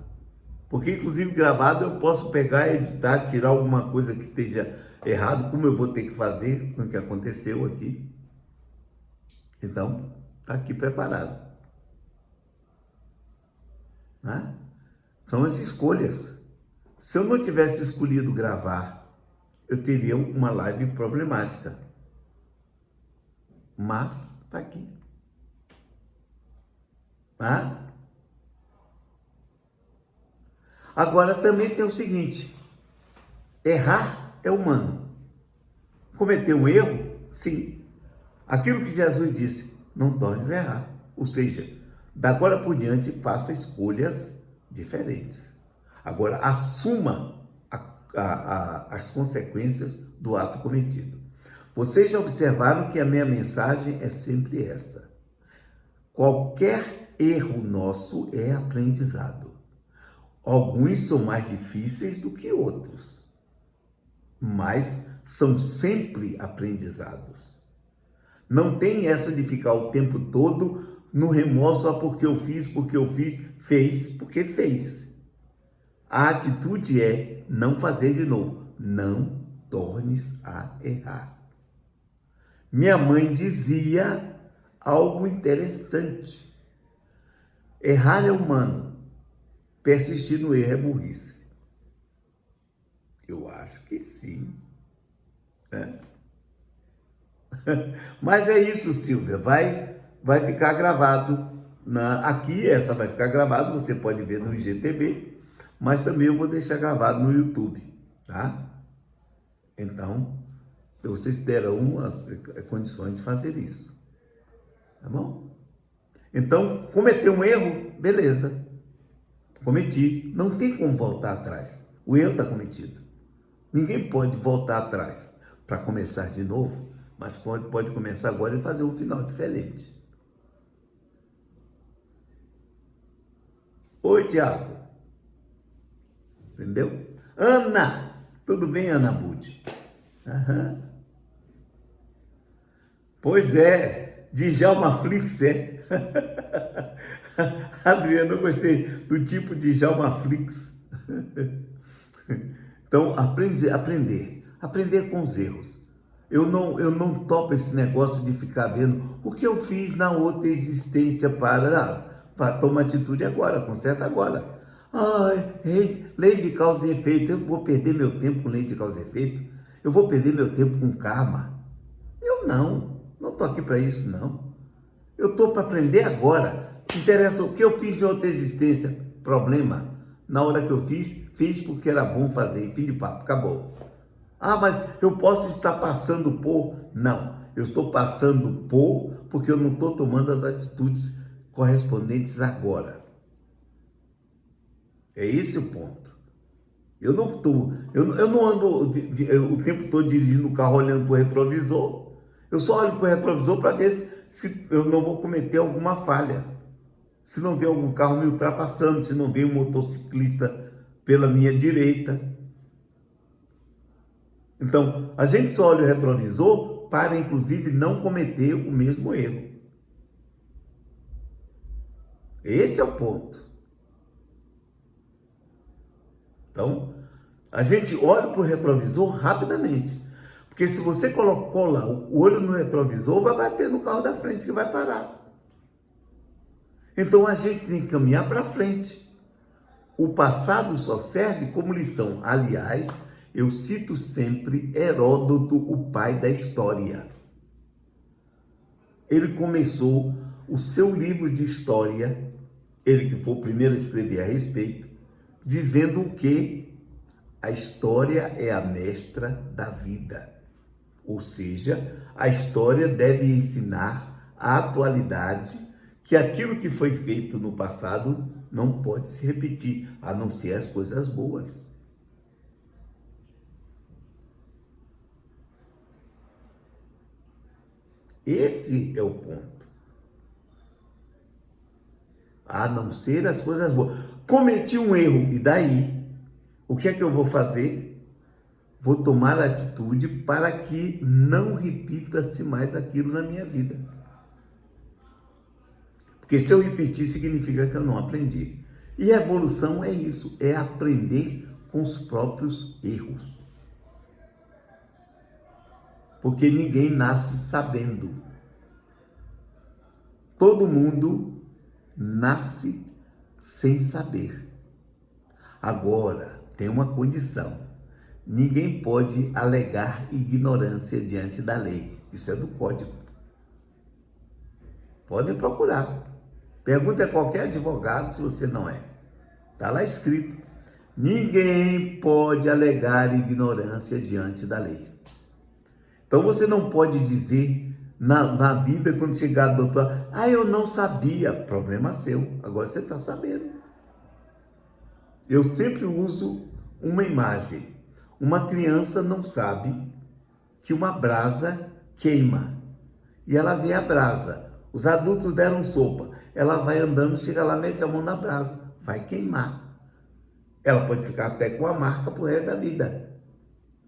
Porque, inclusive, gravado eu posso pegar, editar, tirar alguma coisa que esteja errado, como eu vou ter que fazer com o que aconteceu aqui. Então, está aqui preparado. Né? São as escolhas. Se eu não tivesse escolhido gravar, eu teria uma live problemática. Mas está aqui. Tá? Agora também tem o seguinte: errar é humano. Cometer um erro, sim. Aquilo que Jesus disse, não tornes a errar. Ou seja, da agora por diante, faça escolhas diferentes. Agora, assuma as consequências do ato cometido. Vocês já observaram que a minha mensagem é sempre essa. Qualquer erro nosso é aprendizado. Alguns são mais difíceis do que outros. mas são sempre aprendizados. Não tem essa de ficar o tempo todo no remorso, porque eu fiz, fez, porque fez. A atitude é não fazer de novo. Não tornes a errar. Minha mãe dizia algo interessante. Errar é humano, persistir no erro é burrice. Eu acho que sim. Né? Mas é isso, Silvia, vai ficar gravado aqui, essa vai ficar gravada, você pode ver no IGTV, mas também eu vou deixar gravado no YouTube, tá? Então, vocês terão as condições de fazer isso, tá bom? Então, cometeu um erro, beleza, cometi, não tem como voltar atrás, o erro está cometido, ninguém pode voltar atrás para começar de novo, mas pode começar agora e fazer um final diferente. Oi, Tiago. Entendeu? Ana. Tudo bem, Ana Budi? Uhum. Pois é. Djalma Flix, é? Adriano, eu gostei do tipo de Djalma Flix. Então, aprender com os erros. Eu não topo esse negócio de ficar vendo o que eu fiz na outra existência para tomar atitude agora, conserta agora. Ai, lei de causa e efeito, eu vou perder meu tempo com lei de causa e efeito? Eu vou perder meu tempo com karma? Eu não estou aqui para isso, não. Eu estou para aprender agora. Interessa o que eu fiz em outra existência. Problema. Na hora que eu fiz porque era bom fazer. Fim de papo, acabou. Mas eu posso estar passando por... Não, eu estou passando por porque eu não estou tomando as atitudes correspondentes agora. É esse o ponto. Eu não ando o tempo todo dirigindo o carro olhando para o retrovisor. Eu só olho para o retrovisor para ver se eu não vou cometer alguma falha. Se não vem algum carro me ultrapassando, se não vem um motociclista pela minha direita. Então, a gente só olha o retrovisor para, inclusive, não cometer o mesmo erro. Esse é o ponto. Então, a gente olha para o retrovisor rapidamente. Porque se você colar o olho no retrovisor, vai bater no carro da frente que vai parar. Então, a gente tem que caminhar para frente. O passado só serve como lição. Aliás, eu cito sempre Heródoto, o pai da história. Ele começou o seu livro de história, ele que foi o primeiro a escrever a respeito, dizendo que a história é a mestra da vida. Ou seja, a história deve ensinar a atualidade que aquilo que foi feito no passado não pode se repetir, a não ser as coisas boas. Esse é o ponto. A não ser as coisas boas. Cometi um erro, e daí? O que é que eu vou fazer? Vou tomar atitude para que não repita-se mais aquilo na minha vida. Porque se eu repetir, significa que eu não aprendi. E a evolução é isso, é aprender com os próprios erros. Porque ninguém nasce sabendo. Todo mundo nasce sem saber. Agora, tem uma condição. Ninguém pode alegar ignorância diante da lei. Isso é do código. Podem procurar. Pergunta a qualquer advogado se você não é. Está lá escrito. Ninguém pode alegar ignorância diante da lei. Então você não pode dizer na vida, quando chegar a doutor, eu não sabia. Problema seu. Agora você está sabendo. Eu sempre uso uma imagem. Uma criança não sabe que uma brasa queima. E ela vê a brasa. Os adultos deram sopa. Ela vai andando, chega lá, mete a mão na brasa. Vai queimar. Ela pode ficar até com a marca pro resto da vida.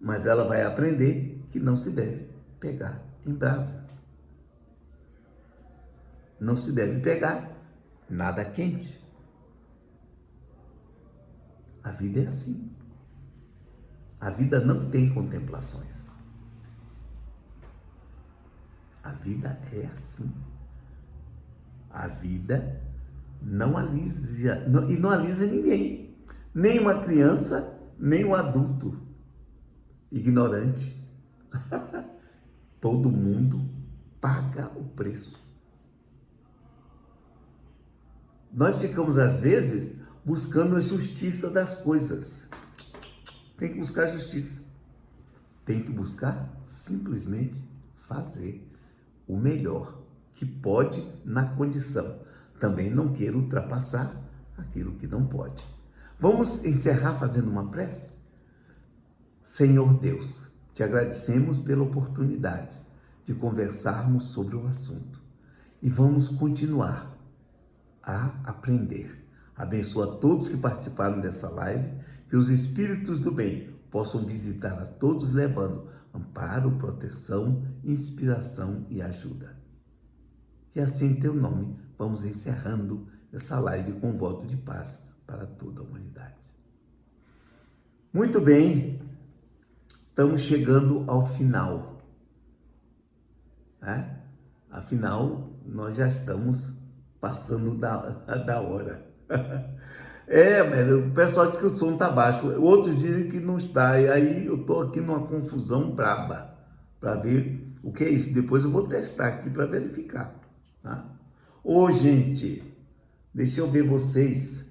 mas ela vai aprender que não se deve pegar em brasa. Não se deve pegar nada quente. A vida é assim. A vida não tem contemplações. A vida é assim. A vida não alisa, e não alisa ninguém. Nem uma criança, nem um adulto ignorante. Todo mundo paga o preço. Nós ficamos, às vezes, buscando a justiça das coisas. Tem que buscar justiça. Tem que buscar simplesmente fazer o melhor que pode na condição. Também não queira ultrapassar aquilo que não pode. Vamos encerrar fazendo uma prece? Senhor Deus, te agradecemos pela oportunidade de conversarmos sobre o assunto e vamos continuar a aprender. Abençoa todos que participaram dessa live, que os espíritos do bem possam visitar a todos levando amparo, proteção, inspiração e ajuda. E assim em teu nome vamos encerrando essa live com um voto de paz para toda a humanidade. Muito bem, estamos chegando ao final. Afinal, nós já estamos passando da hora. Mas o pessoal diz que o som está baixo, outros dizem que não está, e aí eu estou aqui numa confusão braba, para ver o que é isso. Depois eu vou testar aqui para verificar. Tá? Ô, gente, deixa eu ver vocês.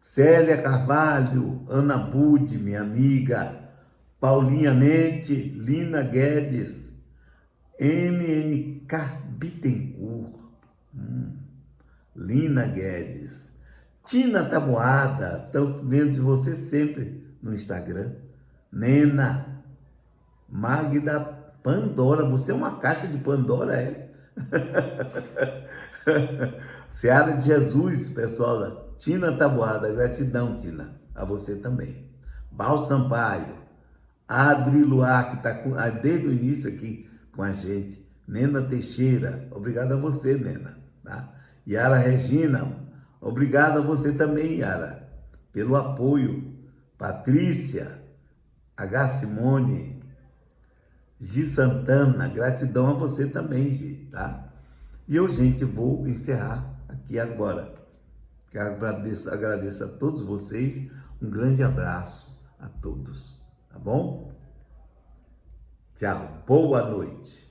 Célia Carvalho, Ana Budi, minha amiga, Paulinha Mente, Lina Guedes, MNK Bittencourt, Lina Guedes, Tina Taboada, estou vendo de você sempre no Instagram, Nena, Magda Pandora, você é uma caixa de Pandora, é? Seara de Jesus, pessoal, Tina Taboada, gratidão, Tina, a você também. Bal Sampaio, Adri Luar, que está desde o início aqui com a gente, Nena Teixeira, obrigado a você, Nena, tá? Yara Regina, obrigado a você também, Yara, pelo apoio. Patrícia, H. Simone, Gi Santana, gratidão a você também, Gi, tá? E eu, gente, vou encerrar aqui agora. Agradeço a todos vocês, um grande abraço a todos, tá bom? Tchau, boa noite.